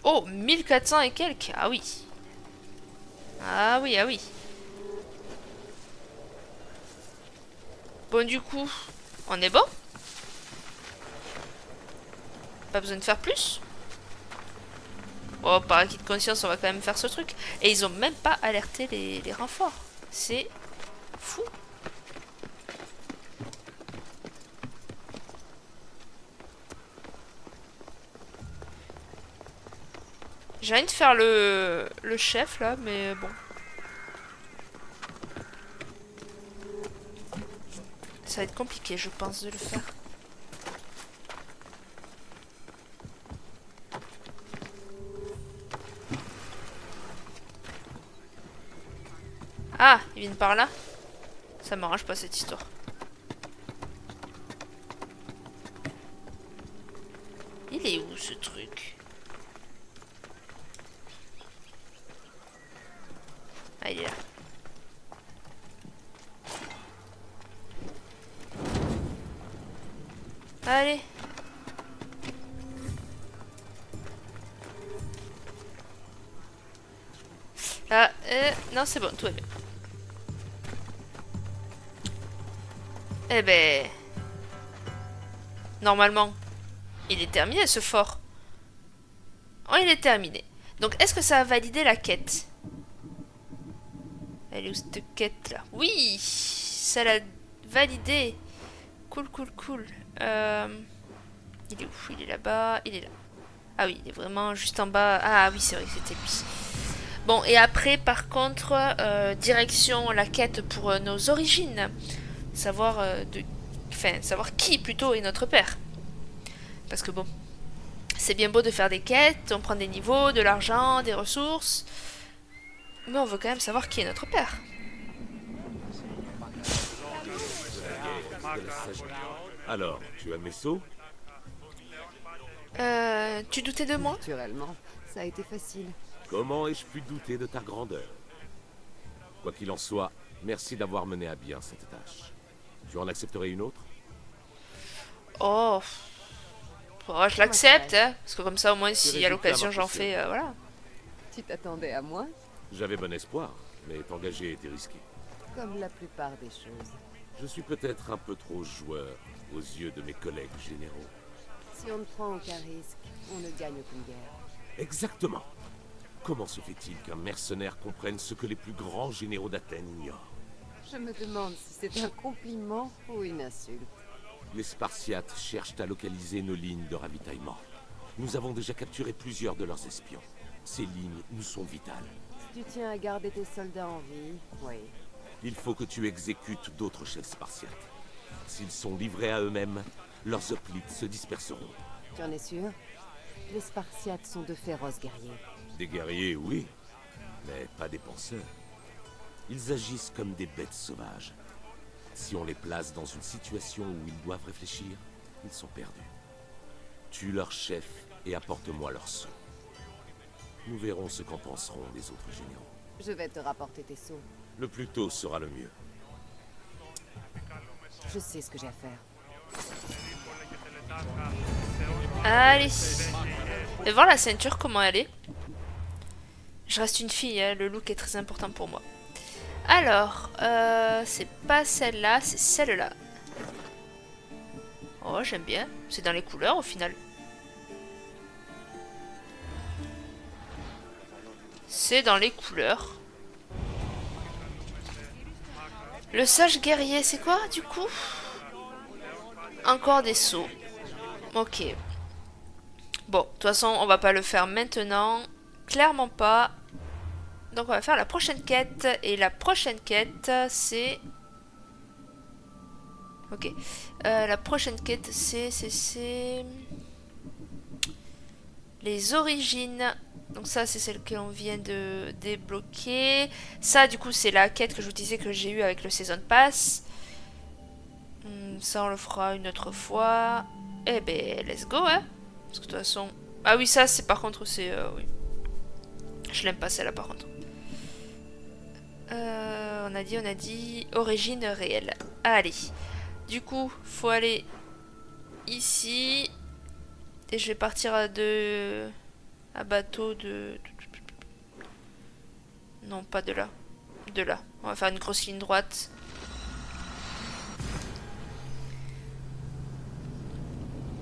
Oh, 1400 et quelques. Ah oui. Ah oui, ah oui. Bon, du coup, on est bon? Pas besoin de faire plus? Bon, par acquis de conscience, on va quand même faire ce truc. Et ils ont même pas alerté les renforts. C'est fou. J'ai envie de faire le chef là, mais bon. Ça va être compliqué, je pense, de le faire. Ah, ils viennent par là. Ça m'arrange pas cette histoire. Il est où ce truc? Ah, il est là. Allez. Ah, non, c'est bon, tout va bien. Eh ben... Normalement, il est terminé ce fort. Oh, il est terminé. Donc, est-ce que ça a validé la quête? Elle est où cette quête là? Oui, ça l'a validé. Cool, cool, cool. Il est où? Il est là-bas. Il est là. Ah oui, il est vraiment juste en bas. Ah oui, c'est vrai que c'était lui. Bon, et après, par contre, direction la quête pour nos origines. Savoir savoir qui plutôt est notre père. Parce que bon, c'est bien beau de faire des quêtes, on prend des niveaux, de l'argent, des ressources. Mais on veut quand même savoir qui est notre père. Alors, tu as mes sceaux? Tu doutais de moi? Naturellement, ça a été facile. Comment ai-je pu douter de ta grandeur? Quoi qu'il en soit, merci d'avoir mené à bien cette tâche. Tu en accepterais une autre? Oh, oh, je l'accepte, hein, parce que comme ça au moins si à l'occasion j'en fais, voilà. Tu t'attendais à moi? J'avais bon espoir, mais t'engager était risqué. Comme la plupart des choses. Je suis peut-être un peu trop joueur aux yeux de mes collègues généraux. Si on ne prend aucun risque, on ne gagne aucune guerre. Exactement. Comment se fait-il qu'un mercenaire comprenne ce que les plus grands généraux d'Athènes ignorent? Je me demande si c'est un compliment ou une insulte. Les Spartiates cherchent à localiser nos lignes de ravitaillement. Nous avons déjà capturé plusieurs de leurs espions. Ces lignes nous sont vitales. Si tu tiens à garder tes soldats en vie, oui. Il faut que tu exécutes d'autres chefs spartiates. S'ils sont livrés à eux-mêmes, leurs hoplites se disperseront. Tu en es sûr? Les Spartiates sont de féroces guerriers. Des guerriers, oui, mais pas des penseurs. Ils agissent comme des bêtes sauvages. Si on les place dans une situation où ils doivent réfléchir, ils sont perdus. Tue leur chef et apporte-moi leur sceau. Nous verrons ce qu'en penseront les autres généraux. Je vais te rapporter tes sceaux. Le plus tôt sera le mieux. Je sais ce que j'ai à faire. Allez. Et voir la ceinture, comment elle est. Je reste une fille, hein, le look est très important pour moi. Alors, c'est pas celle-là, c'est celle-là. Oh, j'aime bien. C'est dans les couleurs au final. C'est dans les couleurs. Le sage guerrier, c'est quoi du coup? Encore des sceaux. Ok. Bon, de toute façon, on va pas le faire maintenant. Clairement pas. Donc on va faire la prochaine quête. Et la prochaine quête, c'est... Ok. La prochaine quête, c'est... Les origines. Donc ça, c'est celle que l'on vient de débloquer. Ça, du coup, c'est la quête que je vous disais que j'ai eue avec le Season Pass. Ça, on le fera une autre fois. Eh ben, let's go, hein. Parce que de toute façon... Ah oui, ça, c'est par contre, c'est... oui. Je l'aime pas, celle-là, par contre. On a dit... Origine réelle. Allez. Du coup, faut aller ici. Et je vais partir à bateau de... Non, pas de là. De là. On va faire une grosse ligne droite.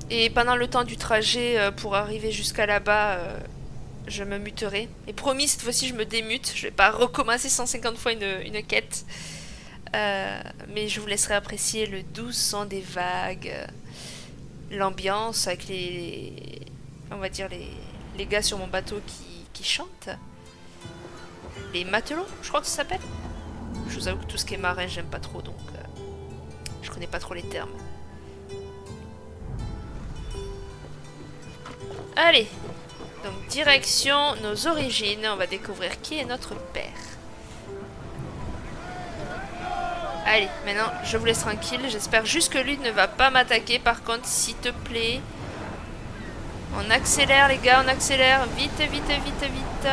Et pendant le temps du trajet, pour arriver jusqu'à là-bas, je me muterai. Et promis, cette fois-ci, je me démute. Je vais pas recommencer 150 fois une quête. Mais je vous laisserai apprécier le doux son des vagues. L'ambiance avec on va dire les gars sur mon bateau qui chantent. Les matelots, je crois que ça s'appelle. Je vous avoue que tout ce qui est marin, j'aime pas trop, donc je connais pas trop les termes. Allez, donc direction nos origines, on va découvrir qui est notre père. Allez, maintenant je vous laisse tranquille, j'espère juste que lui ne va pas m'attaquer par contre, s'il te plaît. On accélère les gars, on accélère, vite, vite, vite, vite.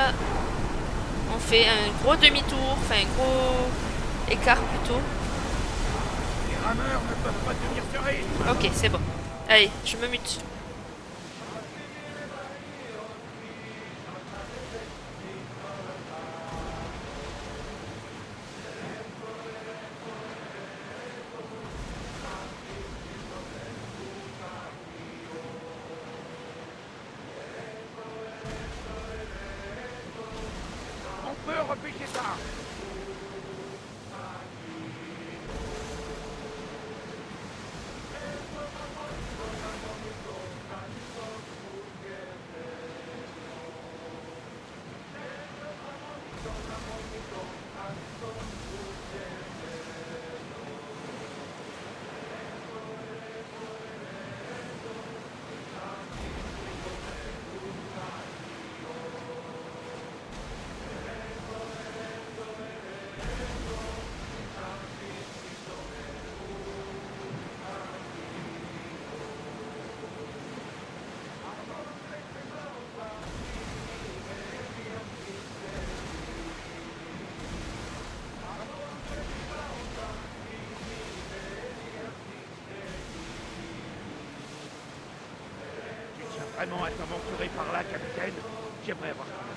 On fait un gros demi-tour, enfin un gros écart plutôt. Les rameurs ne peuvent pas tenir ce rythme. Ok, c'est bon. Allez, je me mute. On peut repêcher ça. vraiment à t'aventurer par là, capitaine? J'aimerais avoir ton assurance.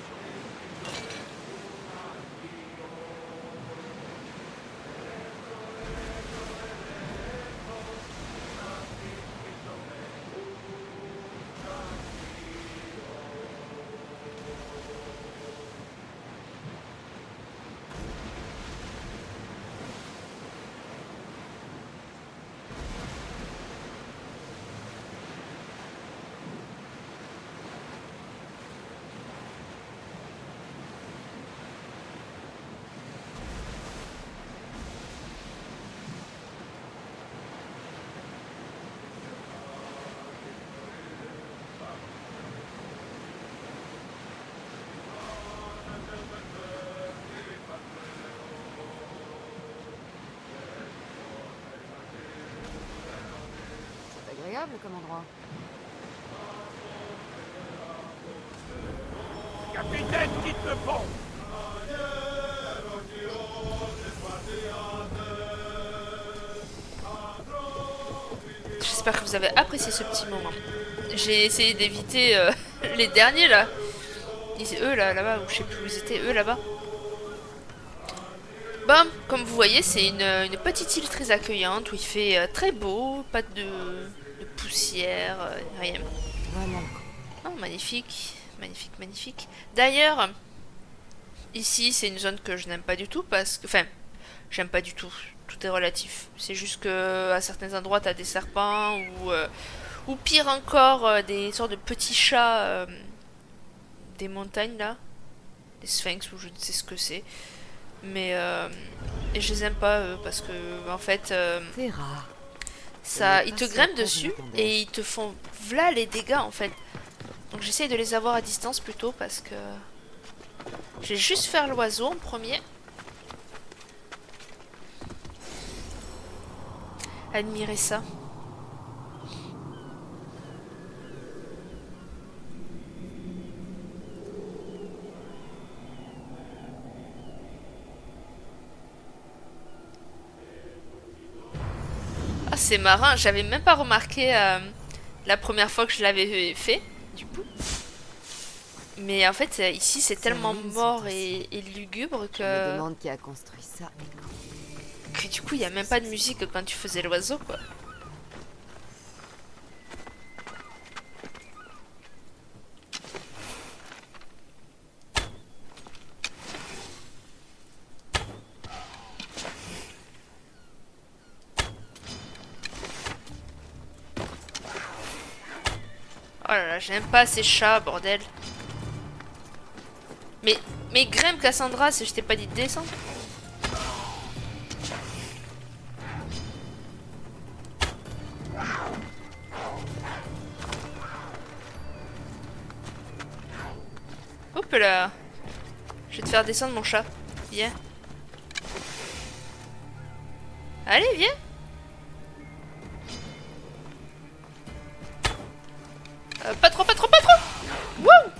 C'est agréable comme endroit. Capitaine, quitte le pont! J'espère que vous avez apprécié ce petit moment. J'ai essayé d'éviter les derniers là. Eux là-bas, ou je sais plus où ils étaient, eux là-bas. Bon, comme vous voyez, c'est une petite île très accueillante où il fait très beau, pas de poussière, rien. Vraiment. Oh, magnifique, magnifique, magnifique. D'ailleurs, ici, c'est une zone que je n'aime pas du tout parce que... Enfin, j'aime pas du tout. Tout est relatif. C'est juste que à certains endroits, t'as des serpents ou pire encore, des sortes de petits chats des montagnes, là. Des sphinx, ou je ne sais ce que c'est. Mais et je les aime pas, eux, parce que, en fait... C'est rare. ça, ils te grimpent dessus et ils te font v'là les dégâts en fait. Donc j'essaye de les avoir à distance plutôt parce que je vais juste faire l'oiseau en premier. Admirez ça. Ah, c'est marrant, j'avais même pas remarqué la première fois que je l'avais fait, du coup. Mais en fait, ici, c'est tellement mort et lugubre Je me que demande qui a construit ça et quand. du coup, il n'y a même pas de musique quand tu faisais l'oiseau, quoi. Oh là là, j'aime pas ces chats, bordel. Mais grimpe, Cassandra, si je t'ai pas dit de descendre. Hop là. Je vais te faire descendre mon chat. Viens. Allez, viens. Pas trop, pas trop, pas trop. Wouh!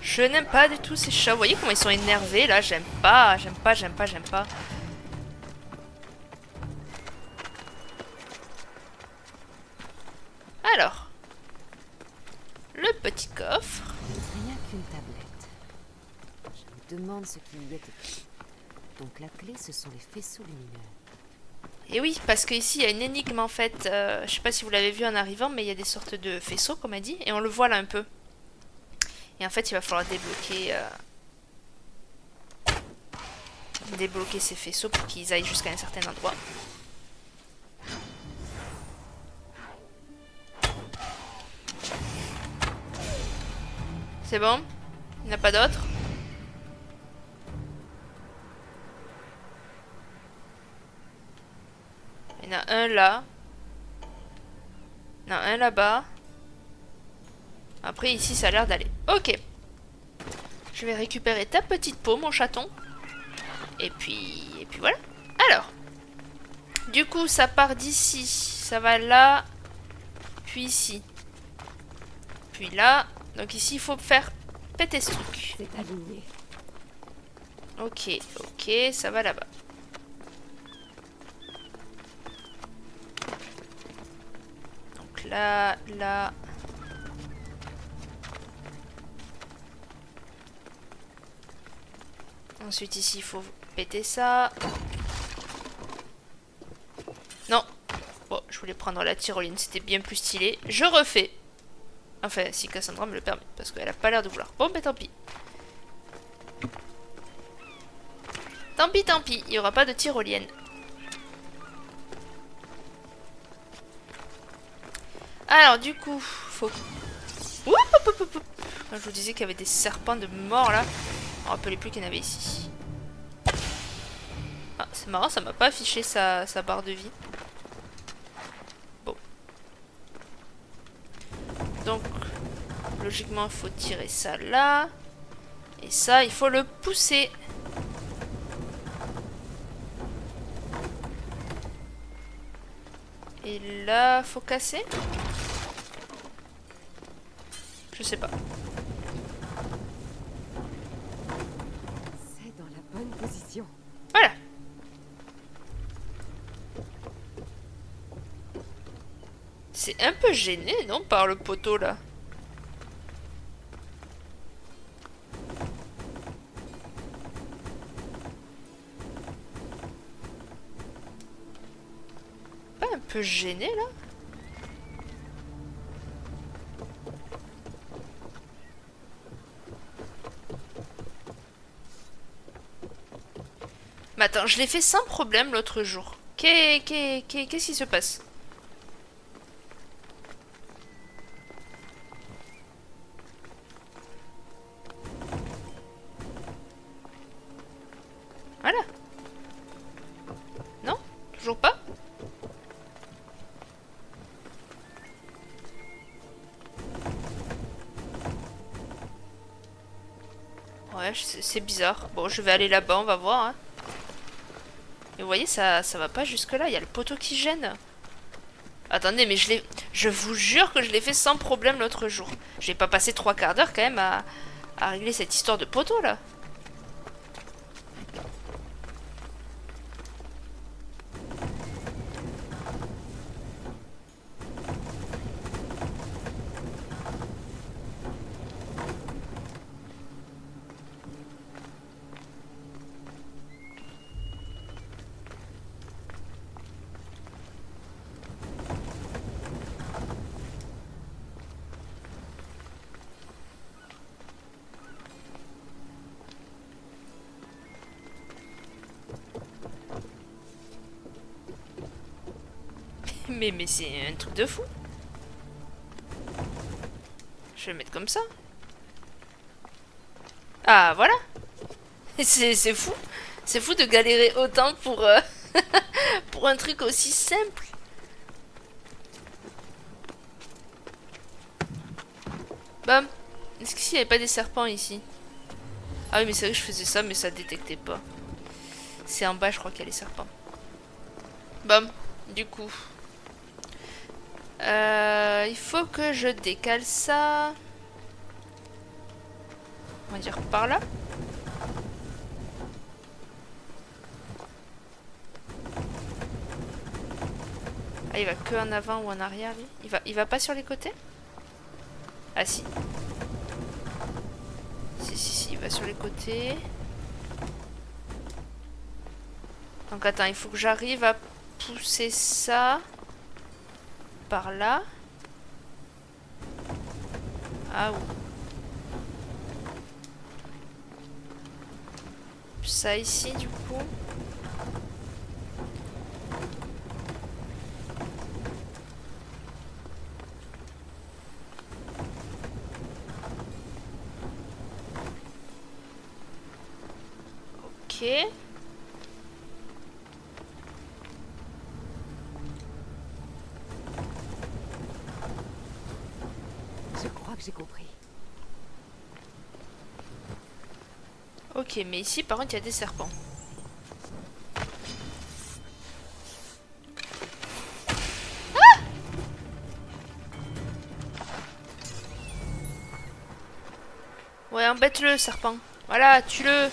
Je n'aime pas du tout ces chats. Vous voyez comment ils sont énervés là? J'aime pas, j'aime pas, j'aime pas, j'aime pas. Alors. Le petit coffre. Rien qu'une tablette. Je me demande ce qui y est écrit. Donc la clé, ce sont les faisceaux lumineux. Et oui, parce qu'ici il y a une énigme en fait. Je sais pas si vous l'avez vu en arrivant, mais il y a des sortes de faisceaux, comme elle dit, et on le voit là un peu. Et en fait, il va falloir débloquer ces faisceaux pour qu'ils aillent jusqu'à un certain endroit. C'est bon? Il n'y en a pas d'autres? Il y en a un là. Il y en a un là-bas. Après, ici, ça a l'air d'aller. Ok. Je vais récupérer ta petite peau, mon chaton. Et puis voilà. Alors. Du coup, ça part d'ici. Ça va là. Puis ici. Puis là. Donc ici, il faut faire péter ce truc. C'est aligné. Ok, ok, ça va là-bas. Là, là. Ensuite ici il faut péter ça. Non. Bon, je voulais prendre la tyroline, c'était bien plus stylé. Je refais. Enfin, si Cassandra me le permet, parce qu'elle a pas l'air de vouloir. Bon, ben tant pis. Tant pis, il n'y aura pas de tyrolienne. Alors, du coup, faut... Oup, oup, oup, oup, oup. Je vous disais qu'il y avait des serpents de mort, là. Je me rappelais plus qu'il y en avait ici. Ah, c'est marrant, ça m'a pas affiché sa barre de vie. Bon. Donc, logiquement, il faut tirer ça là. Et ça, il faut le pousser. Et là, faut casser? Je sais pas. C'est dans la bonne position. Voilà. C'est un peu gêné, non, par le poteau, là? Pas un peu gêné, là? Mais attends, je l'ai fait sans problème l'autre jour. Qu'est-ce qui se passe? Voilà. Non? Toujours pas? Ouais, c'est bizarre. Bon, je vais aller là-bas, on va voir. Hein. Et vous voyez, ça va pas jusque-là. Il y a le poteau qui gêne. Attendez, mais je vous jure que je l'ai fait sans problème l'autre jour. J'ai pas passé 3 quarts d'heure quand même à régler cette histoire de poteau, là. Mais c'est un truc de fou. Je vais le mettre comme ça. Ah, voilà. C'est fou. C'est fou de galérer autant pour, pour un truc aussi simple. Bam. Est-ce qu'ici il n'y avait pas des serpents ici? Ah oui, mais c'est vrai que je faisais ça, mais ça détectait pas. C'est en bas, je crois qu'il y a les serpents. Bam. Du coup... il faut que je décale ça. On va dire par là. Ah, il va que en avant ou en arrière, lui. Il va pas sur les côtés? Ah si. Si, il va sur les côtés. Donc attends, il faut que j'arrive à pousser ça par là. Ah oui. Ça ici du coup. Ok. Je crois que j'ai compris. Ok, mais ici par contre il y a des serpents. Ah! Ouais, embête-le, serpent. Voilà, tue-le.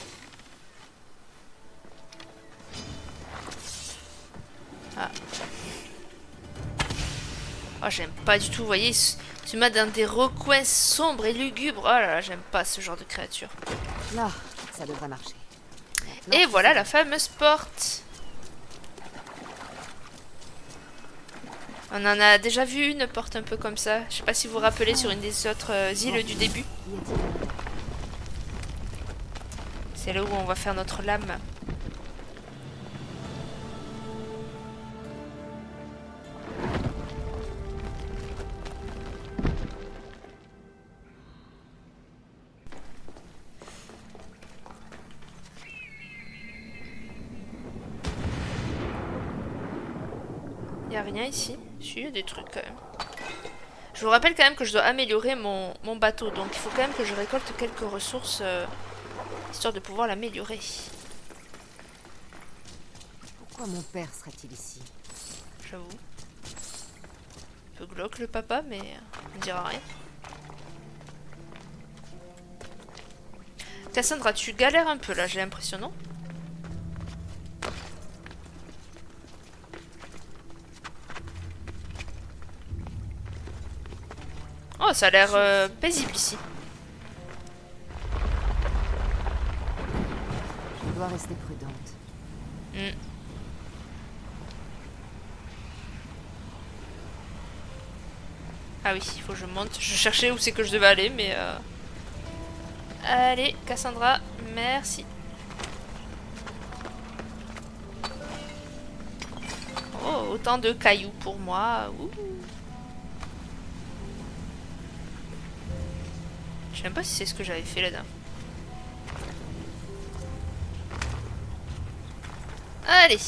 Ah. Oh, j'aime pas du tout, vous voyez, se mettre dans des recoins sombres et lugubres. Oh là là, j'aime pas ce genre de créature. Là, ça devrait marcher. Maintenant, Et voilà la fameuse porte. On en a déjà vu une porte un peu comme ça. Je sais pas si vous vous rappelez sur une des autres îles du début. Y a-t-il un- C'est là où on va faire notre lame. Y a rien ici. Si, y a des trucs quand même. Je vous rappelle quand même que je dois améliorer mon bateau. Donc il faut quand même que je récolte quelques ressources histoire de pouvoir l'améliorer. Pourquoi mon père serait-il ici? J'avoue. Un peu glauque le papa, mais on dira rien. Cassandra, tu galères un peu là, j'ai l'impression, non? Oh, ça a l'air paisible ici. Je dois rester prudente. Hmm. Ah oui, il faut que je monte. Je cherchais où c'est que je devais aller, mais... Allez, Cassandra, merci. Oh, autant de cailloux pour moi. Ouh. Je sais même pas si c'est ce que j'avais fait là-dedans. Allez.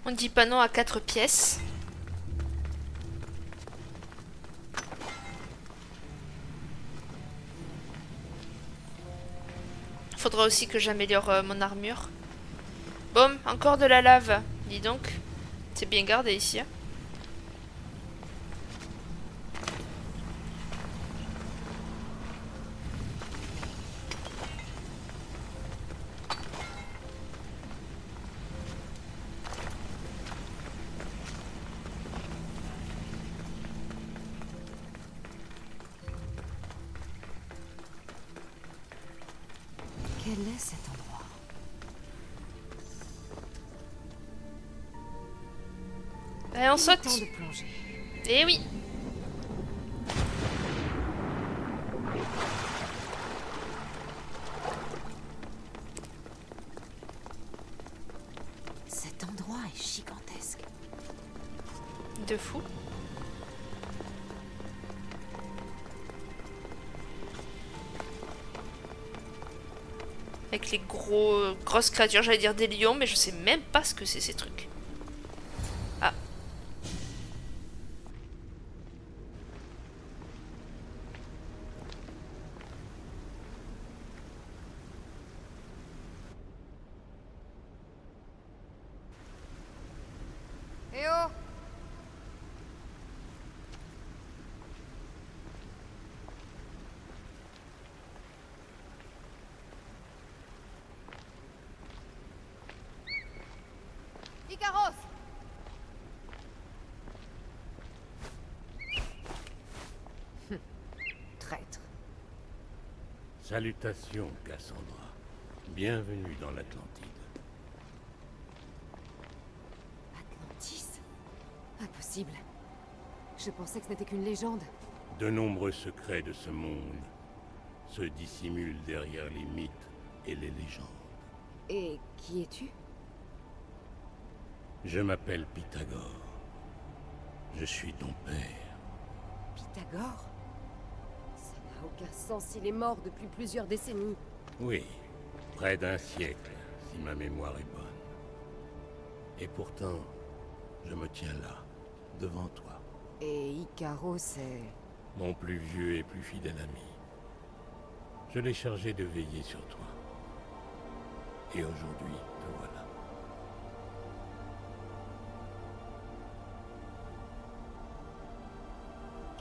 On dit pas non à 4 pièces. Faudra aussi que j'améliore mon armure. Boum, encore de la lave. Dis donc. C'est bien gardé ici. Hein. Quel est cet endroit? Allez, on saute. Temps de plonger. Eh oui. Cet endroit est gigantesque. De fou. Avec les grosses créatures, j'allais dire des lions, mais je sais même pas ce que c'est ces trucs. Ah. Eh oh! Icaros! Traître. Salutations, Cassandra. Bienvenue dans l'Atlantide. Atlantis? Impossible. Je pensais que ce n'était qu'une légende. De nombreux secrets de ce monde se dissimulent derrière les mythes et les légendes. Et qui es-tu? Je m'appelle Pythagore. Je suis ton père. Pythagore? Ça n'a aucun sens, il est mort depuis plusieurs décennies. Oui, près d'un siècle, si ma mémoire est bonne. Et pourtant, je me tiens là, devant toi, Et Icaros est... mon plus vieux et plus fidèle ami. Je l'ai chargé de veiller sur toi. Et aujourd'hui, te voilà.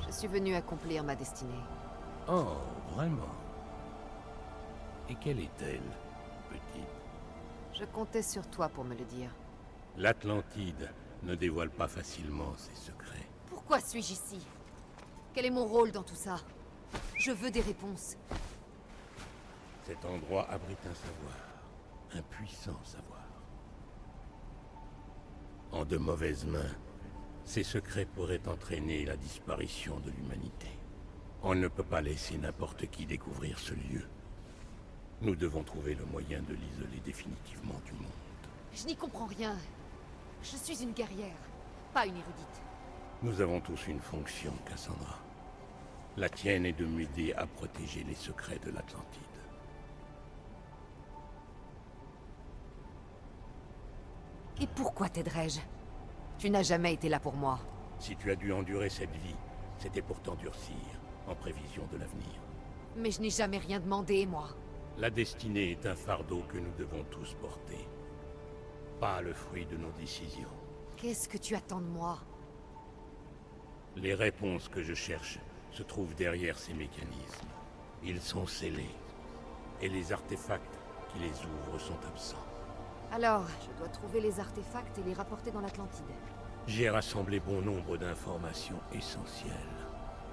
Je suis venu accomplir ma destinée. Oh, vraiment? Et quelle est-elle, petite? Je comptais sur toi pour me le dire. L'Atlantide ne dévoile pas facilement ses secrets. Pourquoi suis-je ici? Quel est mon rôle dans tout ça? Je veux des réponses. Cet endroit abrite un savoir, un puissant savoir. En de mauvaises mains, ces secrets pourraient entraîner la disparition de l'humanité. On ne peut pas laisser n'importe qui découvrir ce lieu. Nous devons trouver le moyen de l'isoler définitivement du monde. Je n'y comprends rien. Je suis une guerrière, pas une érudite. Nous avons tous une fonction, Cassandra. La tienne est de m'aider à protéger les secrets de l'Atlantide. Et pourquoi t'aiderais-je? Tu n'as jamais été là pour moi. Si tu as dû endurer cette vie, c'était pour t'endurcir, en prévision de l'avenir. Mais je n'ai jamais rien demandé, moi. La destinée est un fardeau que nous devons tous porter. Pas le fruit de nos décisions. Qu'est-ce que tu attends de moi? Les réponses que je cherche se trouvent derrière ces mécanismes. Ils sont scellés. Et les artefacts qui les ouvrent sont absents. Alors, je dois trouver les artefacts et les rapporter dans l'Atlantide. J'ai rassemblé bon nombre d'informations essentielles,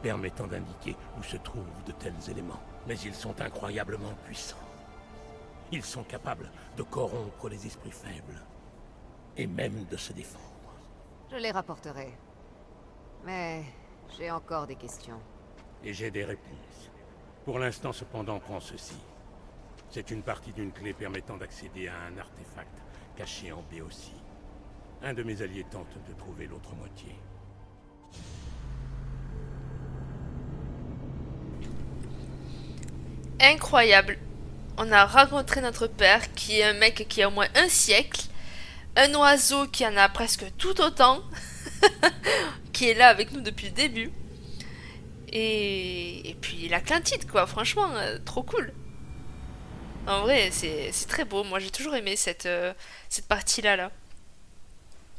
permettant d'indiquer où se trouvent de tels éléments. Mais ils sont incroyablement puissants. Ils sont capables de corrompre les esprits faibles, et même de se défendre. Je les rapporterai. Mais j'ai encore des questions. Et j'ai des réponses. Pour l'instant, cependant, prends ceci. C'est une partie d'une clé permettant d'accéder à un artefact caché en Béotie. Un de mes alliés tente de trouver l'autre moitié. Incroyable. On a rencontré notre père, qui est un mec qui a au moins un siècle. Un oiseau qui en a presque tout autant. Qui est là avec nous depuis le début. Et puis l'Atlantide, quoi. Franchement, trop cool. En vrai, c'est très beau. Moi, j'ai toujours aimé cette partie-là, là.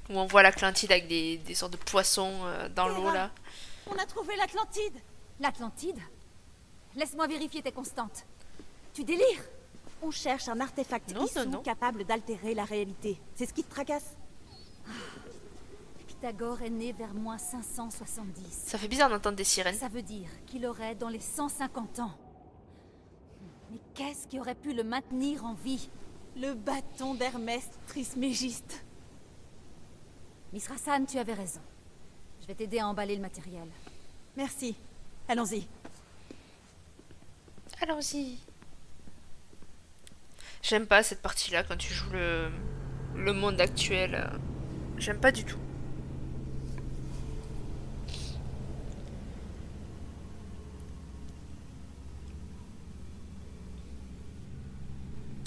Où on voit l'Atlantide avec des sortes de poissons dans l'eau, là. On a trouvé l'Atlantide. L'Atlantide? Laisse-moi vérifier tes constantes. Tu délires? On cherche un artefact Non, Issou non. capable d'altérer la réalité. C'est ce qui te tracasse? Pythagore est né vers moins 570. Ça fait bizarre d'entendre des sirènes. Ça veut dire qu'il aurait dans les 150 ans. Mais qu'est-ce qui aurait pu le maintenir en vie? Le bâton d'Hermès Trismégiste. Miss Rassan, tu avais raison. Je vais t'aider à emballer le matériel. Merci. Allons-y. Allons-y. J'aime pas cette partie-là quand tu joues le monde actuel. J'aime pas du tout.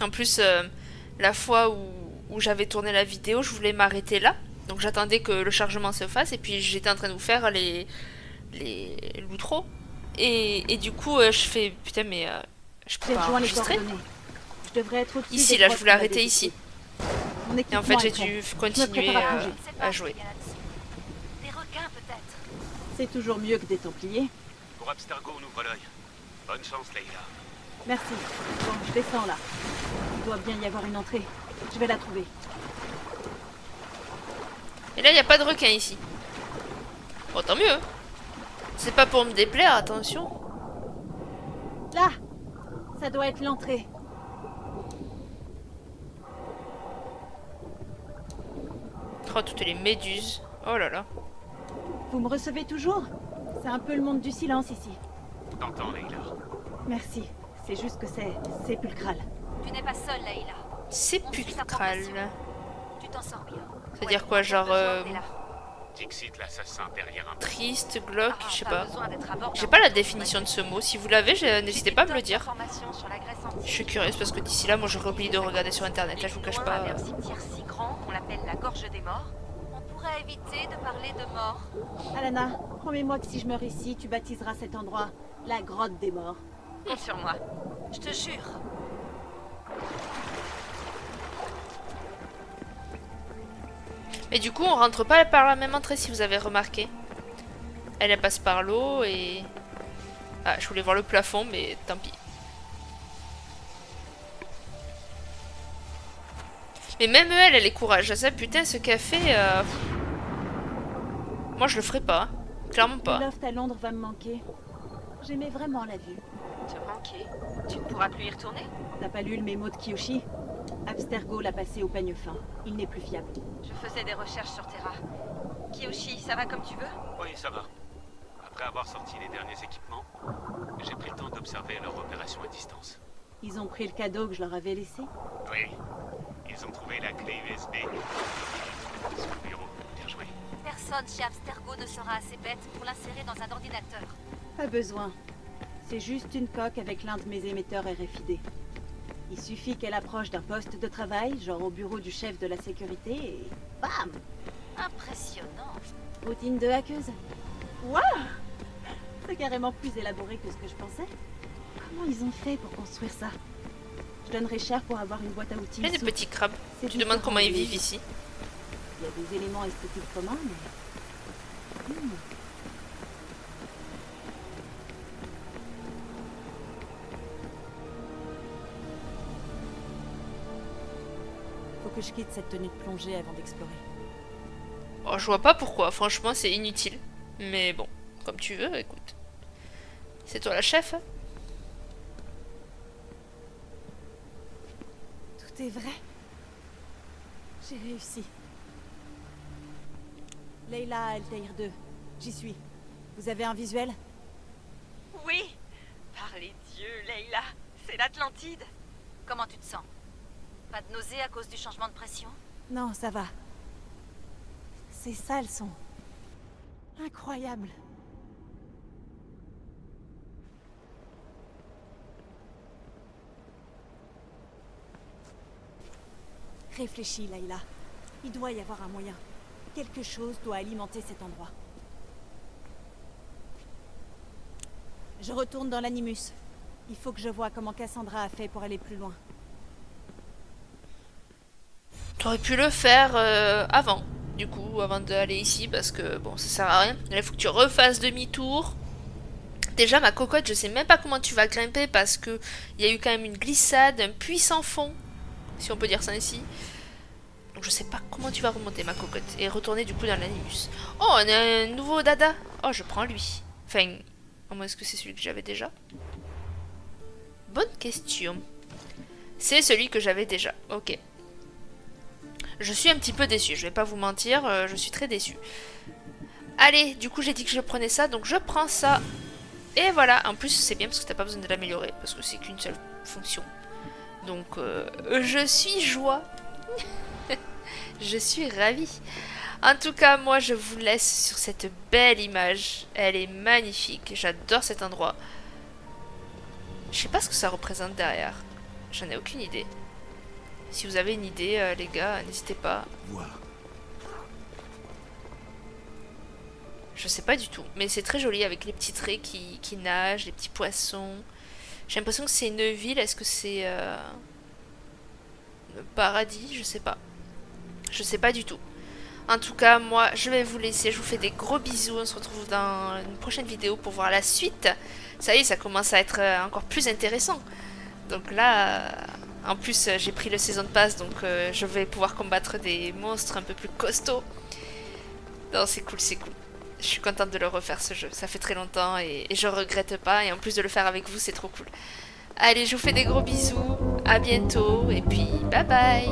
En plus, la fois où j'avais tourné la vidéo, je voulais m'arrêter là. Donc j'attendais que le chargement se fasse et puis j'étais en train de vous faire les l'outro. Et du coup, je fais putain mais je peux J'ai pas rejoint les enregistrer. coordonnées. Je devrais être au-dessus Ici des là, je grottes voulais qu'on a arrêter détectées. ici. Mon Et en fait, équipement j'ai est prêt. dû Je me continuer prépare à ranger. à jouer. Des requins, peut-être? C'est toujours mieux que des Templiers. Pour Abstergo, on ouvre l'œil. Bonne chance, Leïla. Merci. Bon, je descends là. Il doit bien y avoir une entrée. Je vais la trouver. Et là, il n'y a pas de requin ici. Bon, tant mieux. C'est pas pour me déplaire, attention. Là! Ça doit être l'entrée. Oh, toutes les méduses. Oh là là. Vous me recevez toujours? C'est un peu le monde du silence ici. T'entends, Leïla. Merci. C'est juste que c'est sépulcral. Tu n'es pas seule, Leïla. Sépulcral. Tu t'en sors bien. C'est-à-dire quoi, genre Dixit, l'assassin derrière un... triste, glauque, je sais pas. besoin d'être à bord J'ai d'un pas la bateau définition de ce mot. Si vous l'avez, n'hésitez pas à me le dire. Je suis curieuse parce que d'ici là, moi j'aurais oublié de regarder sur internet. Là, je vous cache pas. Un cimetière si grand qu'on l'appelle la Gorge des Morts. On pourrait éviter de parler de mort. Alana, promets-moi que si je meurs ici, tu baptiseras cet endroit la grotte des morts. Compte sur moi. Je te jure. Mais du coup, on rentre pas par la même entrée si vous avez remarqué. Elle passe par l'eau et... Ah, je voulais voir le plafond, mais tant pis. Mais même elle, elle est courageuse. Putain, ce qu'elle fait... Moi, je le ferai pas. Clairement Le pas. loft à Londres va me manquer. J'aimais vraiment la vue. Te manquer? Tu ne pourras plus y retourner? T'as pas lu le mémo de Kiyoshi? Abstergo l'a passé au peigne fin. Il n'est plus fiable. Je faisais des recherches sur Terra. Kiyoshi, ça va comme tu veux? Oui, ça va. Après avoir sorti les derniers équipements, j'ai pris le temps d'observer leur opération à distance. Ils ont pris le cadeau que je leur avais laissé? Oui, ils ont trouvé la clé USB. Sur le bureau, bien joué. Personne chez Abstergo ne sera assez bête pour l'insérer dans un ordinateur. Pas besoin. C'est juste une coque avec l'un de mes émetteurs RFID. Il suffit qu'elle approche d'un poste de travail, genre au bureau du chef de la sécurité, et bam! Impressionnant. Routine de hackeuse. Waouh! C'est carrément plus élaboré que ce que je pensais. Comment ils ont fait pour construire ça? Je donnerais cher pour avoir une boîte à outils. Il y a des souple. petits crabes. C'est Tu demandes comment ils différent, vivent ici. Il y a des éléments esthétiques communs, mais... Faut que je quitte cette tenue de plongée avant d'explorer. Oh, je vois pas pourquoi. Franchement, c'est inutile. Mais bon, comme tu veux, écoute. C'est toi la chef, hein? Tout est vrai. J'ai réussi. Leila, Altaïr 2. J'y suis. Vous avez un visuel? Oui. Par les dieux, Leila. C'est l'Atlantide. Comment tu te sens? Pas de nausée à cause du changement de pression? Non, ça va. C'est ça le son. Incroyable. Réfléchis, Leila. Il doit y avoir un moyen. Quelque chose doit alimenter cet endroit. Je retourne dans l'Animus. Il faut que je vois comment Cassandra a fait pour aller plus loin. T'aurais pu le faire avant. Du coup, avant d'aller ici, parce que bon, ça sert à rien. Là, il faut que tu refasses demi-tour. Déjà, ma cocotte, je sais même pas comment tu vas grimper parce que il y a eu quand même une glissade, un puits sans fond, si on peut dire ça ici. Donc je sais pas comment tu vas remonter, ma cocotte, et retourner du coup dans l'animus. Oh, on a un nouveau dada. Oh, je prends lui. Enfin, est-ce que c'est celui que j'avais déjà? Bonne question. C'est celui que j'avais déjà. Ok. Je suis un petit peu déçue, je vais pas vous mentir, je suis très déçue. Allez, du coup j'ai dit que je prenais ça, donc je prends ça. Et voilà, en plus c'est bien parce que t'as pas besoin de l'améliorer, parce que c'est qu'une seule fonction. Donc je suis joie. Je suis ravie. En tout cas, moi je vous laisse sur cette belle image. Elle est magnifique, j'adore cet endroit. Je sais pas ce que ça représente derrière. J'en ai aucune idée. Si vous avez une idée, les gars, n'hésitez pas. Voir. Je sais pas du tout, mais c'est très joli avec les petits traits qui nagent, les petits poissons. J'ai l'impression que c'est une ville, est-ce que c'est le paradis? Je sais pas. Je sais pas du tout. En tout cas, moi, je vais vous laisser. Je vous fais des gros bisous. On se retrouve dans une prochaine vidéo pour voir la suite. Ça y est, ça commence à être encore plus intéressant. Donc là... En plus, j'ai pris le Season Pass, donc je vais pouvoir combattre des monstres un peu plus costauds. Non, c'est cool, c'est cool. Je suis contente de le refaire, ce jeu. Ça fait très longtemps et je regrette pas. Et en plus de le faire avec vous, c'est trop cool. Allez, je vous fais des gros bisous. À bientôt. Et puis, bye bye.